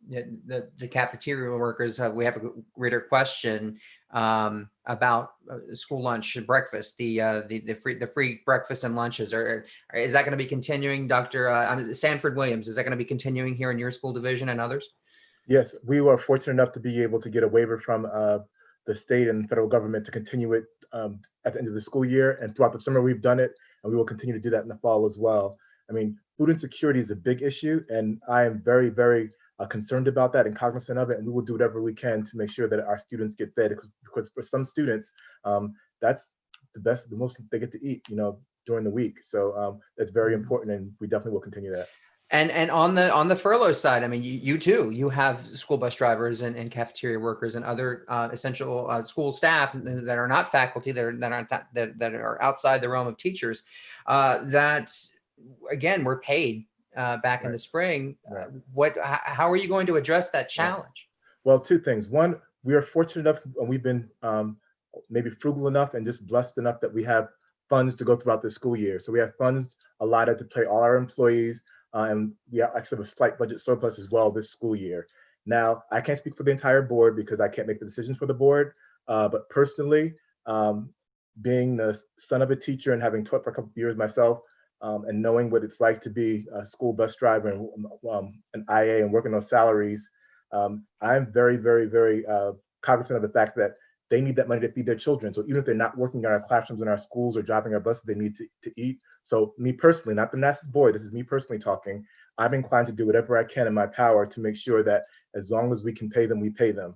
the cafeteria workers, we have a reader question about school lunch and breakfast, the free breakfast and lunches. Is that going to be continuing, Dr. Sanford Williams? Is that going to be continuing here in your school division and others? Yes, we were fortunate enough to be able to get a waiver from the state and federal government to continue it at the end of the school year. And throughout the summer, we've done it, and we will continue to do that in the fall as well. I mean, food insecurity is a big issue, and I am very, very concerned about that and cognizant of it. And we will do whatever we can to make sure that our students get fed, because for some students, that's the most they get to eat, during the week. So that's very important, and we definitely will continue that. And on the furlough side, I mean, you too, you have school bus drivers and cafeteria workers and other essential school staff that are not faculty, that are outside the realm of teachers, that again were paid back in the spring. How are you going to address that challenge? Well, two things. One, we are fortunate enough, and we've been maybe frugal enough and just blessed enough that we have funds to go throughout the school year. So we have funds allotted to pay all our employees. And we actually have a slight budget surplus as well this school year. Now, I can't speak for the entire board because I can't make the decisions for the board. But personally, being the son of a teacher and having taught for a couple of years myself, and knowing what it's like to be a school bus driver and an IA and working on salaries, I'm very, very, very cognizant of the fact that they need that money to feed their children. So even if they're not working in our classrooms in our schools or driving our buses, they need to eat. So me personally, not the Manassas board, this is me personally talking, I'm inclined to do whatever I can in my power to make sure that as long as we can pay them, we pay them,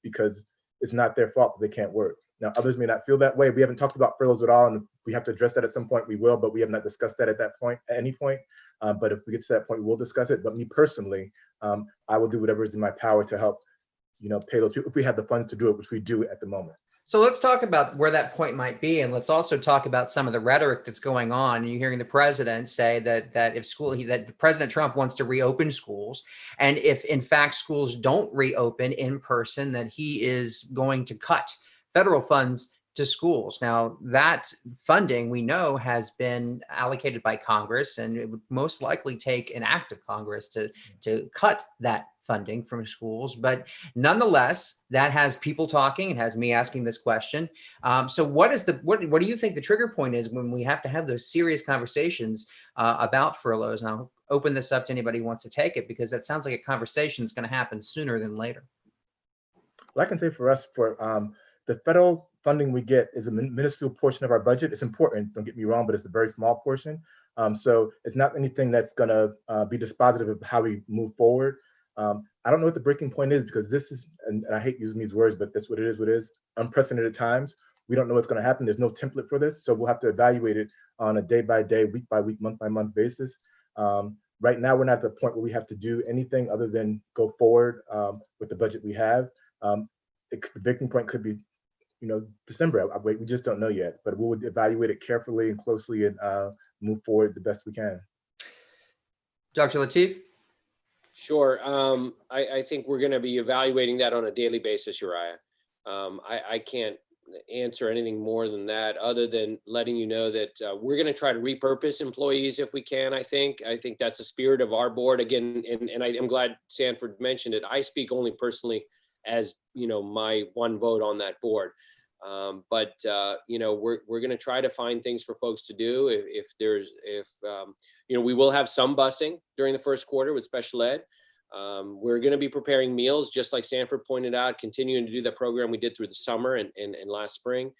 because it's not their fault that they can't work. Now, others may not feel that way. We haven't talked about furloughs at all, and if we have to address that at some point, we will, but we have not discussed that at any point. But if we get to that point, we'll discuss it. But me personally, I will do whatever is in my power to help pay those people if we have the funds to do it, which we do at the moment. So let's talk about where that point might be, and let's also talk about some of the rhetoric that's going on. You're hearing the president say that that President Trump wants to reopen schools, and if in fact schools don't reopen in person, that he is going to cut federal funds to schools. Now, that funding we know has been allocated by Congress, and it would most likely take an act of Congress to cut that funding from schools. But nonetheless, that has people talking. It has me asking this question. So what do you think the trigger point is when we have to have those serious conversations about furloughs? And I'll open this up to anybody who wants to take it, because that sounds like a conversation that's going to happen sooner than later. Well, I can say for us, the federal funding we get is a minuscule portion of our budget. It's important, don't get me wrong, but it's a very small portion. So it's not anything that's going to be dispositive of how we move forward. I don't know what the breaking point is, because this is, and I hate using these words, but that's what it is, unprecedented times. We don't know what's going to happen. There's no template for this. So we'll have to evaluate it on a day-by-day, week-by-week, month-by-month basis. Right now, we're not at the point where we have to do anything other than go forward with the budget we have. The breaking point could be, December. We just don't know yet, but we'll evaluate it carefully and closely and move forward the best we can. Dr. Lateef? Sure. I think we're going to be evaluating that on a daily basis, Uriah. I can't answer anything more than that, other than letting you know that we're going to try to repurpose employees if we can. I think that's the spirit of our board. Again, and I'm glad Sanford mentioned it. I speak only personally as my one vote on that board. But we're going to try to find things for folks to do. If we will have some busing during the first quarter with special ed. We're going to be preparing meals, just like Sanford pointed out, continuing to do the program we did through the summer and last spring.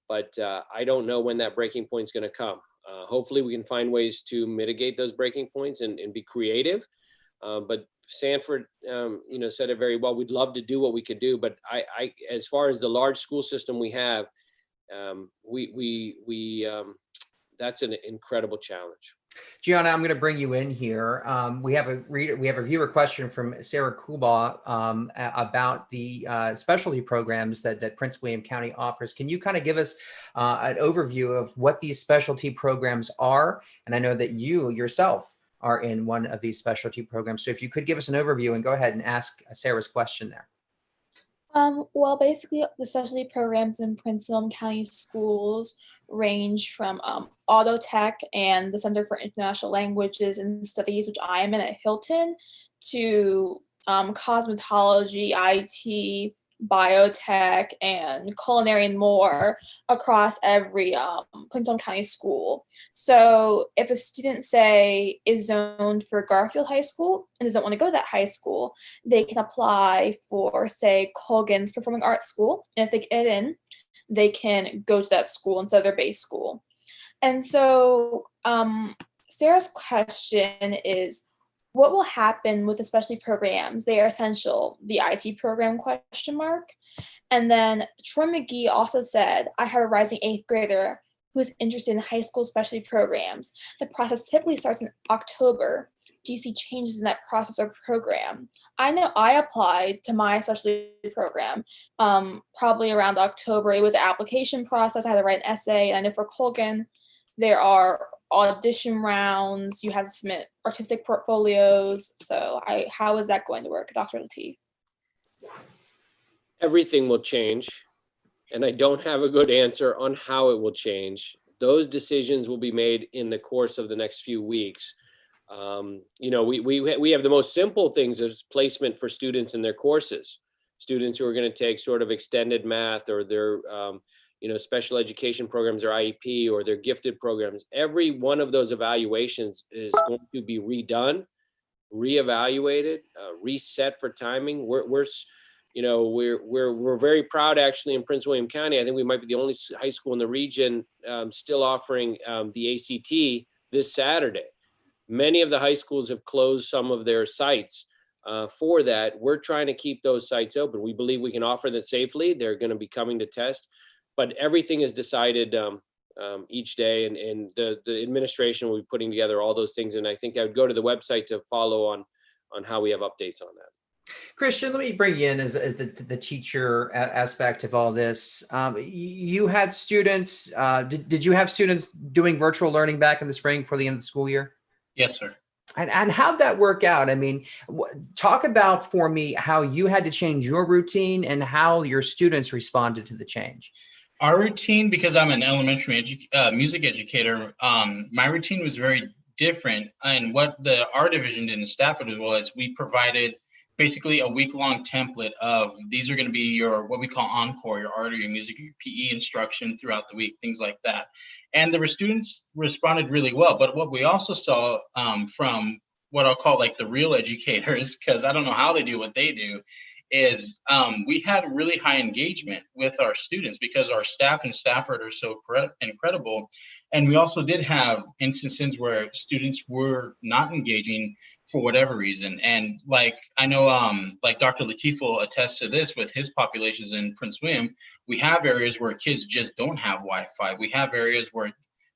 But I don't know when that breaking point is going to come. Hopefully we can find ways to mitigate those breaking points and be creative. But Sanford, said it very well. We'd love to do what we could do, but I as far as the large school system we have, that's an incredible challenge. Gianna, I'm going to bring you in here. We have a viewer question from Sarah Kuba about the specialty programs that Prince William County offers. Can you kind of give us an overview of what these specialty programs are? And I know that you yourself are in one of these specialty programs. So if you could give us an overview and go ahead and ask Sarah's question there. Well, basically, the specialty programs in Prince William County schools range from auto tech and the Center for International Languages and Studies, which I am in at Hilton, to cosmetology, IT, biotech, and culinary and more across every Prince County school. So if a student, say, is zoned for Garfield High School and doesn't want to go to that high school, they can apply for, say, Colgan's Performing Arts School. And if they get in, they can go to that school instead of their base school. And so Sarah's question is, what will happen with the specialty programs? They are essential. The IT program, question mark. And then Troy McGee also said, I have a rising 8th grader who is interested in high school specialty programs. The process typically starts in October. Do you see changes in that process or program? I know I applied to my specialty program probably around October. It was an application process. I had to write an essay. And I know for Colgan, there are audition rounds. You have to submit artistic portfolios. So how is that going to work, Dr. Lateef? Everything will change, and I don't have a good answer on how it will change. Those decisions will be made in the course of the next few weeks. You know, we have the most simple things as placement for students in their courses. Students who are going to take sort of extended math or their you know, special education programs or IEP or their gifted programs. Every one of those evaluations is going to be redone, reevaluated, reset for timing. We're very proud, actually, in Prince William County. I think we might be the only high school in the region still offering the ACT this Saturday. Many of the high schools have closed some of their sites for that. We're trying to keep those sites open. We believe we can offer that safely. They're going to be coming to test, but everything is decided each day, and the administration will be putting together all those things. And I think I would go to the website to follow on how we have updates on that. Christian, let me bring you in as the teacher aspect of all this. You had students, did you have students doing virtual learning back in the spring for the end of the school year? Yes, sir. And how'd that work out? I mean, talk about for me how you had to change your routine and how your students responded to the change. Our routine, because I'm an elementary music educator, my routine was very different. And what our division did in Stafford was we provided basically a week-long template of these are going to be your, what we call encore, your art or your music, your PE instruction throughout the week, things like that. And the students responded really well. But what we also saw from what I'll call like the real educators, because I don't know how they do what they do, is we had really high engagement with our students because our staff in Stafford are so incredible. And we also did have instances where students were not engaging for whatever reason. And like, I know like Dr. Lateef will attest to this with his populations in Prince William, we have areas where kids just don't have Wi-Fi. We have areas where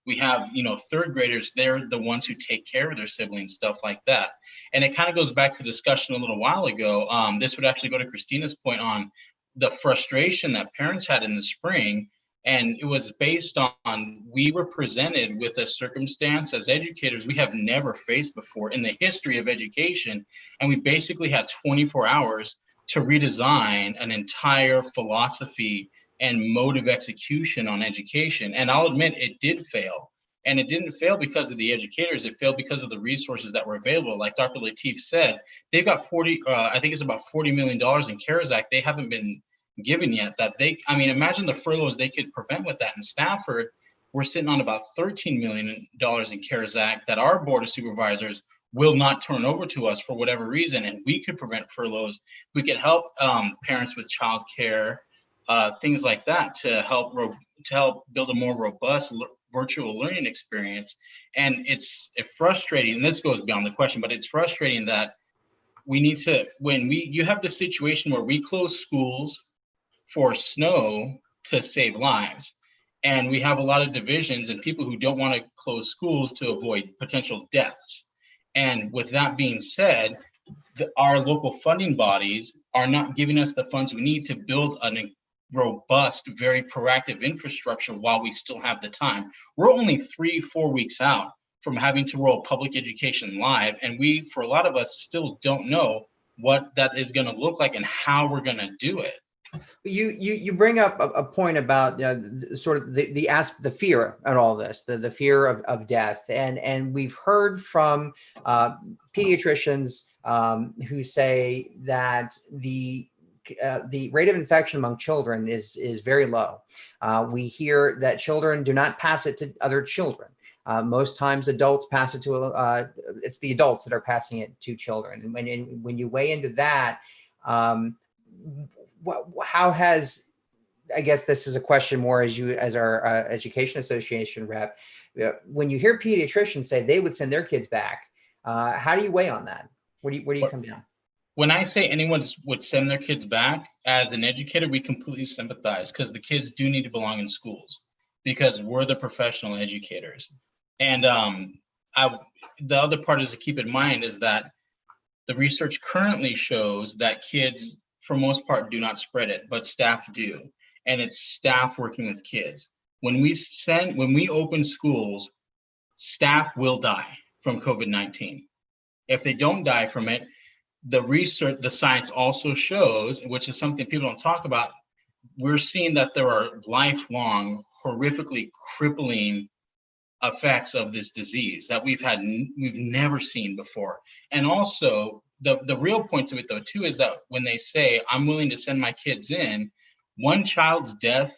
we have, you know, third graders, they're the ones who take care of their siblings, stuff like that. And it kind of goes back to discussion a little while ago. This would actually go to Christina's point on the frustration that parents had in the spring. And it was based on, we were presented with a circumstance as educators we have never faced before in the history of education. And we basically had 24 hours to redesign an entire philosophy and mode of execution on education. And I'll admit it did fail. And it didn't fail because of the educators, it failed because of the resources that were available. Like Dr. Lateef said, they've got I think it's about $40 million in CARES Act they haven't been given yet that I mean, imagine the furloughs they could prevent with that. In Stafford, we're sitting on about $13 million in CARES Act that our Board of Supervisors will not turn over to us for whatever reason. And we could prevent furloughs. We could help parents with childcare, things like that to help build a more robust virtual learning experience. And it's frustrating, and this goes beyond the question, but it's frustrating that we need to, you have the situation where we close schools for snow to save lives. And we have a lot of divisions and people who don't want to close schools to avoid potential deaths. And with that being said, our local funding bodies are not giving us the funds we need to build a robust, very proactive infrastructure while we still have the time. We're only 3-4 weeks out from having to roll public education live. And we, for a lot of us, still don't know what that is going to look like and how we're going to do it. You bring up a point about sort of the fear and all this, the fear of death, and we've heard from pediatricians who say that the rate of infection among children is very low. We hear that children do not pass it to other children. Most times adults pass it to, it's the adults that are passing it to children. And when you weigh into that, how has, I guess this is a question more as our education association rep, when you hear pediatricians say they would send their kids back, how do you weigh on that? Where do you come down? When I say anyone would send their kids back, as an educator, we completely sympathize, because the kids do need to belong in schools, because we're the professional educators. And the other part is to keep in mind is that the research currently shows that kids, for most part, do not spread it, but staff do. And it's staff working with kids. When we open schools, staff will die from COVID-19. If they don't die from it, the science also shows, which is something people don't talk about, we're seeing that there are lifelong, horrifically crippling effects of this disease that we've never seen before. And also, the real point to it, though, too, is that when they say, I'm willing to send my kids in, one child's death,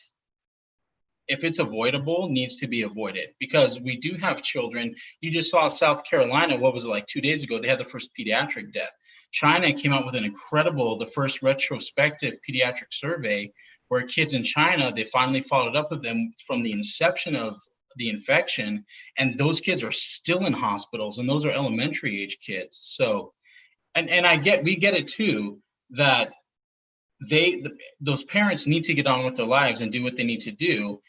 if it's avoidable, needs to be avoided, because we do have children. You just saw South Carolina, what was it, like 2 days ago, they had the first pediatric death. China came out with the first retrospective pediatric survey, where kids in China, they finally followed up with them from the inception of the infection, and those kids are still in hospitals, and those are elementary age kids. So, and we get it too, that those parents need to get on with their lives and do what they need to do.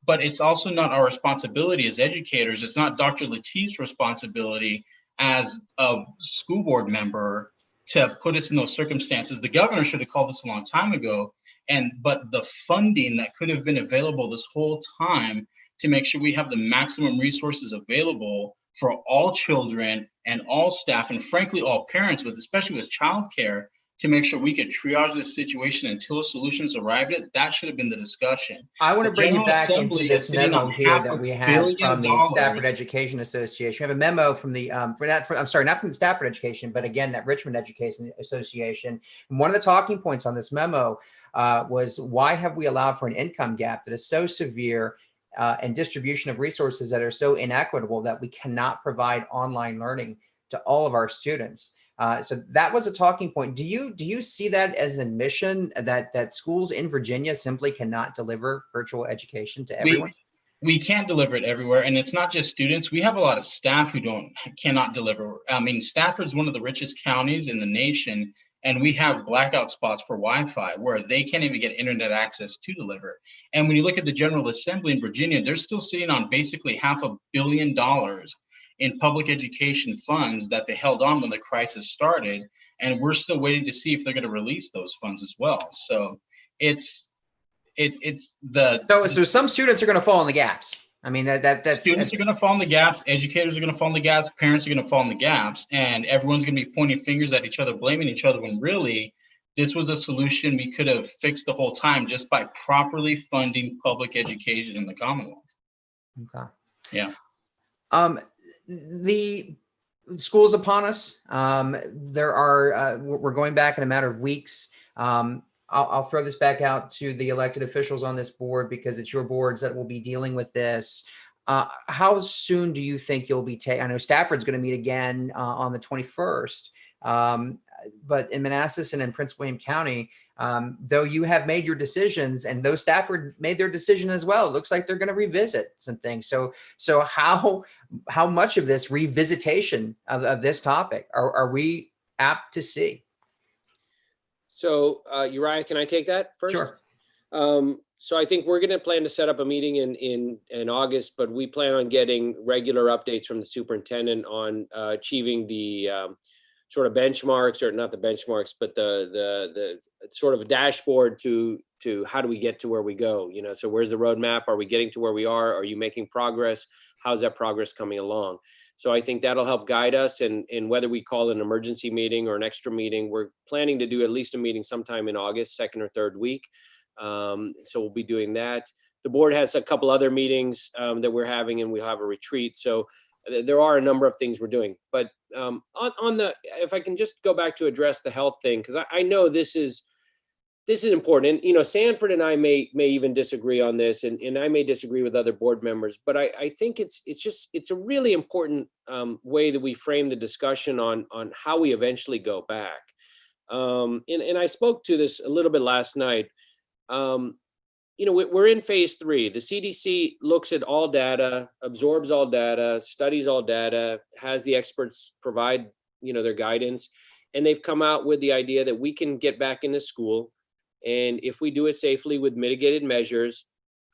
But it's also not our responsibility as educators. It's not Dr. Latif's responsibility as a school board member to put us in those circumstances. The governor should have called us a long time ago. But the funding that could have been available this whole time to make sure we have the maximum resources available for all children and all staff, and frankly, all parents, especially with childcare, to make sure we could triage this situation until a solution's arrived at, that should have been the discussion. I want to bring you back into Assembly this is sitting memo on here $500 that we have billion from the Stafford Education Association. We have a memo from the, not from the Stafford Education, but again, that Richmond Education Association. And one of the talking points on this memo was, why have we allowed for an income gap that is so severe and distribution of resources that are so inequitable that we cannot provide online learning to all of our students? So that was a talking point. Do you see that as an admission that schools in Virginia simply cannot deliver virtual education to everyone? We can't deliver it everywhere, and it's not just students. We have a lot of staff who cannot deliver. I mean, Stafford is one of the richest counties in the nation, and we have blackout spots for Wi-Fi where they can't even get internet access to deliver. And when you look at the General Assembly in Virginia, they're still sitting on basically $500 million in public education funds that they held on when the crisis started, and we're still waiting to see if they're going to release those funds as well. So so some students are going to fall in the gaps. I mean, that's students are going to fall in the gaps, educators are going to fall in the gaps, parents are going to fall in the gaps, and everyone's going to be pointing fingers at each other, blaming each other, when really this was a solution we could have fixed the whole time just by properly funding public education in the Commonwealth. Okay. Yeah. The school's upon us. We're going back in a matter of weeks. I'll throw this back out to the elected officials on this board, because it's your boards that will be dealing with this. How soon do you think you'll be I know Stafford's going to meet again on the 21st, but in Manassas and in Prince William County, though you have made your decisions, and though Stafford made their decision as well, it looks like they're going to revisit some things. So how much of this revisitation of this topic are we apt to see? So Uriah, can I take that first? Sure. So I think we're going to plan to set up a meeting in August, but we plan on getting regular updates from the superintendent on achieving the sort of benchmarks, or not the benchmarks, but the sort of a dashboard to how do we get to where we go? You know, so where's the roadmap? Are we getting to where we are? Are you making progress? How's that progress coming along? So I think that'll help guide us, and whether we call an emergency meeting or an extra meeting, we're planning to do at least a meeting sometime in August, second or third week. So we'll be doing that. The board has a couple other meetings that we're having, and we'll have a retreat. So there are a number of things we're doing. But if I can just go back to address the health thing, because I know this is important. And, Sanford and I may even disagree on this, and I may disagree with other board members, but I think it's a really important way that we frame the discussion on how we eventually go back. And I spoke to this a little bit last night. We're in phase 3. The CDC looks at all data, absorbs all data, studies all data, has the experts provide, their guidance, and they've come out with the idea that we can get back into school. And if we do it safely with mitigated measures,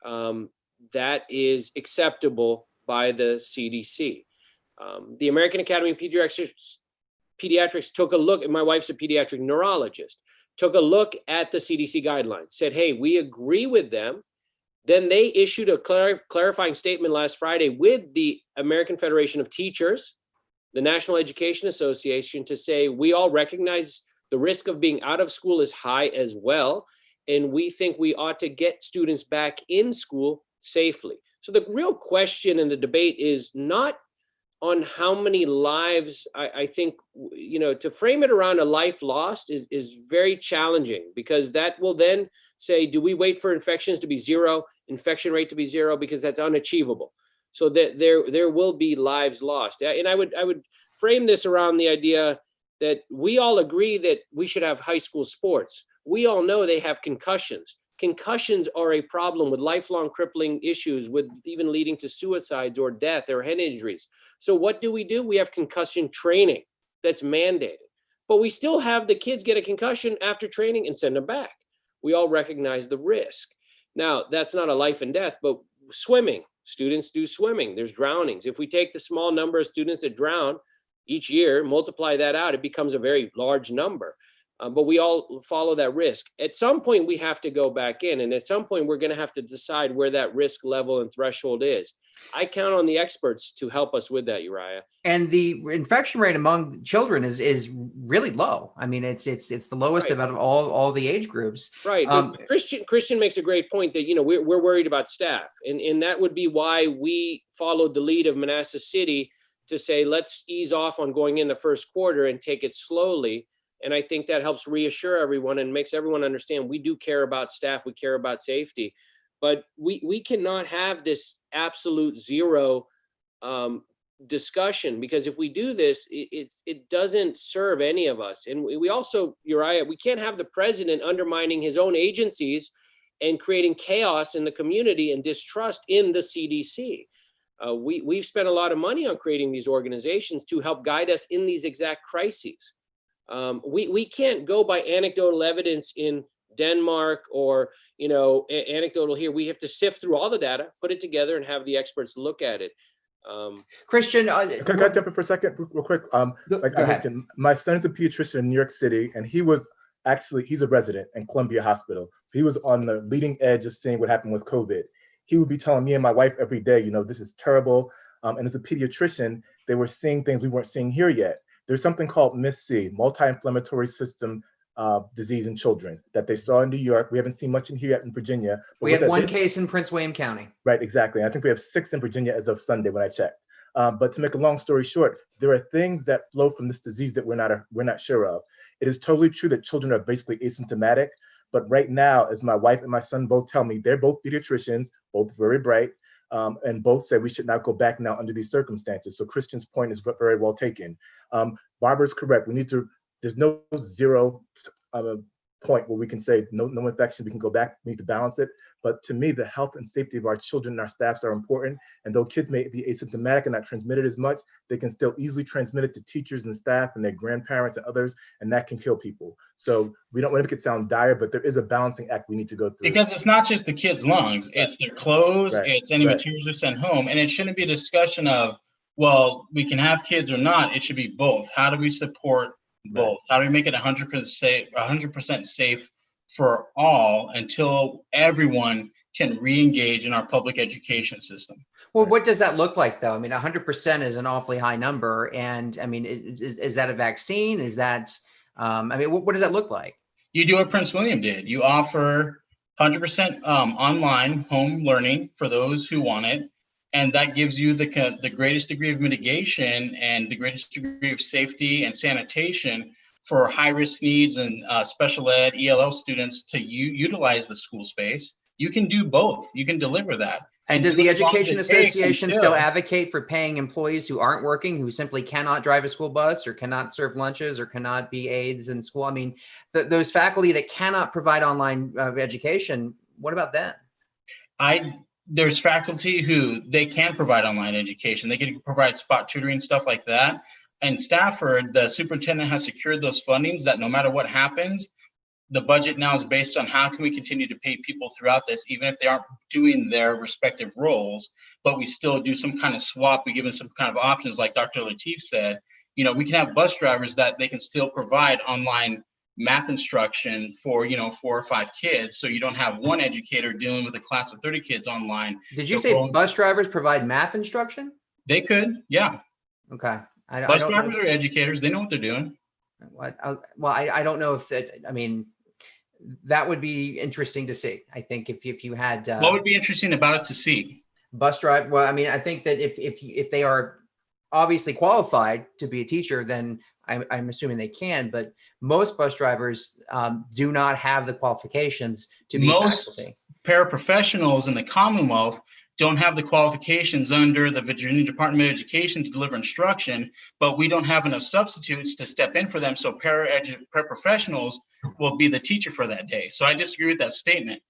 that is acceptable by the CDC. The American Academy of Pediatrics took a look, and my wife's a pediatric neurologist, took a look at the CDC guidelines, said, hey, we agree with them. Then they issued a clarifying statement last Friday with the American Federation of Teachers, the National Education Association, to say, we all recognize the risk of being out of school is high as well, and we think we ought to get students back in school safely. So the real question in the debate is not on how many lives. I think, to frame it around a life lost is very challenging, because that will then say, do we wait for infections to be zero, infection rate to be zero, because that's unachievable. So that there will be lives lost. And I would frame this around the idea that we all agree that we should have high school sports. We all know they have concussions. Concussions are a problem with lifelong crippling issues, with even leading to suicides or death or head injuries. So what do? We have concussion training that's mandated, but we still have the kids get a concussion after training and send them back. We all recognize the risk. Now, that's not a life and death, but swimming, students do swimming. There's drownings. If we take the small number of students that drown each year, multiply that out, it becomes a very large number. But we all follow that risk. At some point, we have to go back in. And at some point, we're going to have to decide where that risk level and threshold is. I count on the experts to help us with that, Uriah. And the infection rate among children is really low. I mean, it's the lowest Right. out of all the age groups. Right. But Christian makes a great point that, we're worried about staff. And that would be why we followed the lead of Manassas City to say, let's ease off on going in the first quarter and take it slowly. And I think that helps reassure everyone and makes everyone understand we do care about staff, we care about safety, but we cannot have this absolute zero discussion, because if we do this, it doesn't serve any of us. And we also, Uriah, we can't have the president undermining his own agencies and creating chaos in the community and distrust in the CDC. We've spent a lot of money on creating these organizations to help guide us in these exact crises. We can't go by anecdotal evidence in Denmark or, anecdotal here. We have to sift through all the data, put it together, and have the experts look at it. Christian, Can I jump in for a second, real quick? Go ahead. Mentioned, my son's a pediatrician in New York City, and he's a resident in Columbia Hospital. He was on the leading edge of seeing what happened with COVID. He would be telling me and my wife every day, this is terrible. And as a pediatrician, they were seeing things we weren't seeing here yet. There's something called MIS-C, multi-inflammatory system disease in children, that they saw in New York. We haven't seen much in here yet in Virginia. We had one case in Prince William County. Right, exactly. I think we have 6 in Virginia as of Sunday when I checked. But to make a long story short, there are things that flow from this disease that we're not sure of. It is totally true that children are basically asymptomatic. But right now, as my wife and my son both tell me, they're both pediatricians, both very bright, and both say we should not go back now under these circumstances. So Christian's point is very well taken. Barbara's correct. There's no zero point where we can say no infection, we can go back, we need to balance it. But to me, the health and safety of our children and our staffs are important. And though kids may be asymptomatic and not transmit it as much, they can still easily transmit it to teachers and staff and their grandparents and others, and that can kill people. So we don't want to make it sound dire, but there is a balancing act we need to go through. Because it's not just the kids' lungs, it's their clothes, Right. It's any materials they're sent home. And it shouldn't be a discussion of, well, we can have kids or not. It should be both. How do we support both? How do we make it 100% safe for all until everyone can re-engage in our public education system? Well, what does that look like, though? I mean, 100% is an awfully high number. And I mean, is that a vaccine? Is that, I mean, what does that look like? You do what Prince William did. You offer 100% online home learning for those who want it. And that gives you the greatest degree of mitigation and the greatest degree of safety and sanitation for high risk needs and special ed, ELL students to utilize the school space. You can do both. You can deliver that. And does the as long as Education it takes Association until- still advocate for paying employees who aren't working, who simply cannot drive a school bus or cannot serve lunches or cannot be aides in school? I mean, those faculty that cannot provide online education, what about them? There's faculty who they can provide online education. They can provide spot tutoring, stuff like that. And Stafford, the superintendent has secured those fundings that no matter what happens, the budget now is based on how can we continue to pay people throughout this, even if they aren't doing their respective roles, but we still do some kind of swap. We give them some kind of options, like Dr. Lateef said. We can have bus drivers that they can still provide online math instruction for 4 or 5 kids, so you don't have one educator dealing with a class of 30 kids online. Did you say bus drivers provide math instruction? They could, yeah. Okay. Bus drivers are educators. They know what they're doing. Well, I don't know if that, I mean, that would be interesting to see. I think if you had what would be interesting about it to see? Bus drive. Well, I mean, I think that if they are obviously qualified to be a teacher, then I'm assuming they can. But most bus drivers do not have the qualifications to be faculty. Paraprofessionals in the Commonwealth don't have the qualifications under the Virginia Department of Education to deliver instruction, but we don't have enough substitutes to step in for them. So paraprofessionals will be the teacher for that day. So I disagree with that statement.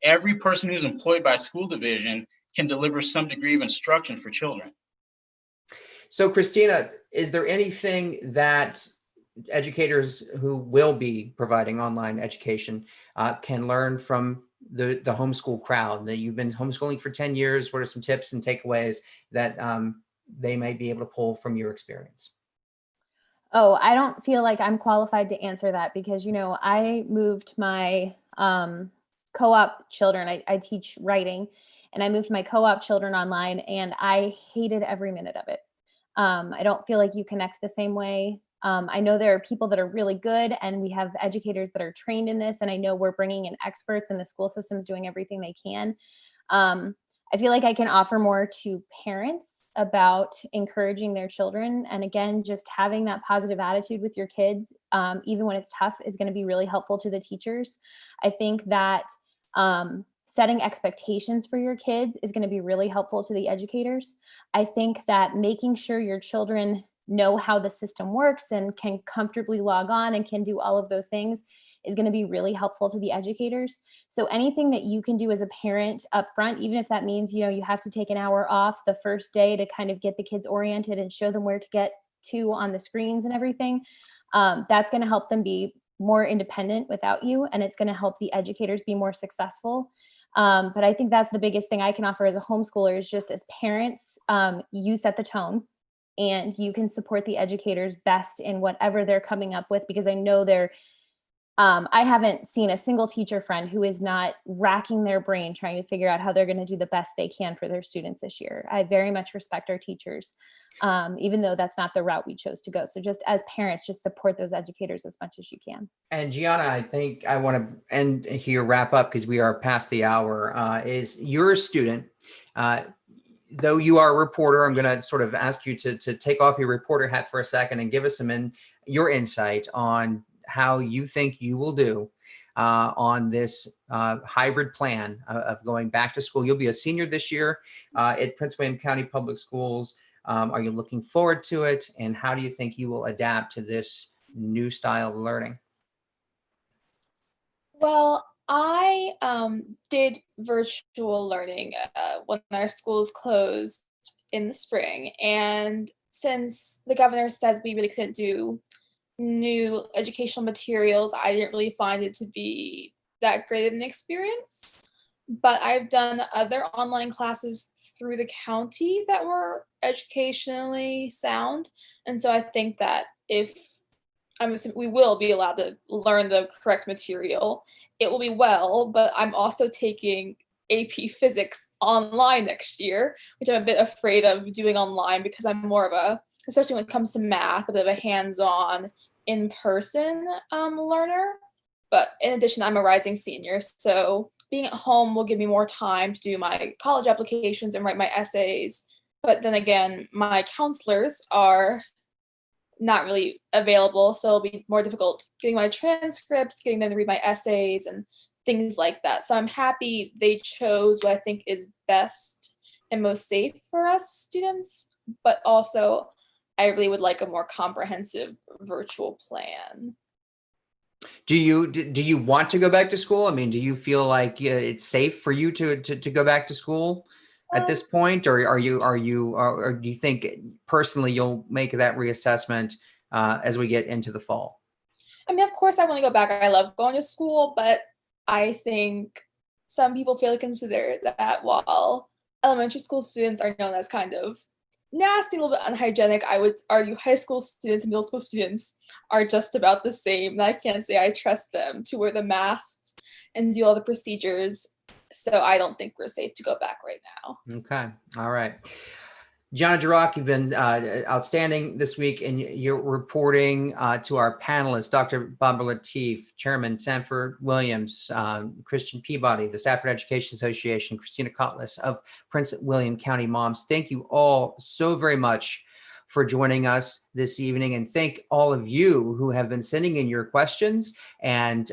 Every person who's employed by a school division can deliver some degree of instruction for children. So Christina, is there anything that educators who will be providing online education can learn from the homeschool crowd? That you've been homeschooling for 10 years. What are some tips and takeaways that they might be able to pull from your experience? Oh, I don't feel like I'm qualified to answer that because, I moved my co-op children. I teach writing, and I moved my co-op children online, and I hated every minute of it. I don't feel like you connect the same way. I know there are people that are really good, and we have educators that are trained in this, and I know we're bringing in experts, and the school system's doing everything they can. I feel like I can offer more to parents about encouraging their children. And again, just having that positive attitude with your kids, even when it's tough, is going to be really helpful to the teachers. I think that setting expectations for your kids is going to be really helpful to the educators. I think that making sure your children know how the system works and can comfortably log on and can do all of those things is going to be really helpful to the educators. So anything that you can do as a parent up front, even if that means, you have to take an hour off the first day to kind of get the kids oriented and show them where to get to on the screens and everything, that's going to help them be more independent without you. And it's going to help the educators be more successful. But I think that's the biggest thing I can offer as a homeschooler is just as parents, you set the tone and you can support the educators best in whatever they're coming up with, because I know I haven't seen a single teacher friend who is not racking their brain trying to figure out how they're going to do the best they can for their students this year. I very much respect our teachers, even though that's not the route we chose to go. So just as parents, just support those educators as much as you can. And Gianna, I think I want to end here, wrap up, because we are past the hour. Is you're a student, though you are a reporter, I'm going to sort of ask you to take off your reporter hat for a second and give us your insight on how you think you will do on this hybrid plan of going back to school. You'll be a senior this year at Prince William County Public Schools. Are you looking forward to it? And how do you think you will adapt to this new style of learning? Well, I did virtual learning when our schools closed in the spring. And since the governor said we really couldn't do new educational materials, I didn't really find it to be that great of an experience. But I've done other online classes through the county that were educationally sound. And so I think that we will be allowed to learn the correct material, it will be well, but I'm also taking AP Physics online next year, which I'm a bit afraid of doing online because I'm more of a, especially when it comes to math, a bit of a hands-on, in-person learner. But in addition, I'm a rising senior, so being at home will give me more time to do my college applications and write my essays. But then again, my counselors are not really available, so it'll be more difficult getting my transcripts, getting them to read my essays and things like that. So I'm happy they chose what I think is best and most safe for us students, but also I really would like a more comprehensive virtual plan. Do you want to go back to school? I mean, do you feel like it's safe for you to go back to school at this point, or or do you think personally you'll make that reassessment as we get into the fall? I mean, of course, I want to go back. I love going to school, but I think some people fail to consider that while elementary school students are known as kind of nasty, a little bit unhygienic, I would argue high school students and middle school students are just about the same. And I can't say I trust them to wear the masks and do all the procedures. So I don't think we're safe to go back right now. Okay. All right. Gianna Durock, you've been outstanding this week, and you're reporting to our panelists, Dr. Bob Lateef, Chairman Sanford Williams, Christian Peabody, the Stafford Education Association, Christina Cotlis of Prince William County Moms. Thank you all so very much for joining us this evening, and thank all of you who have been sending in your questions and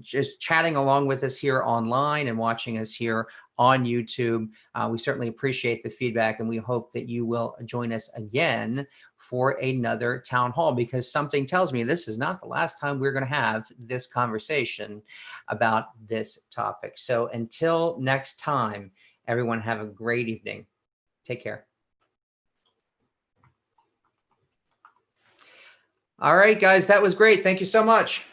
just chatting along with us here online and watching us here on YouTube. We certainly appreciate the feedback, and we hope that you will join us again for another town hall, because something tells me this is not the last time we're going to have this conversation about this topic. So until next time, everyone have a great evening. Take care. All right, guys, that was great. Thank you so much.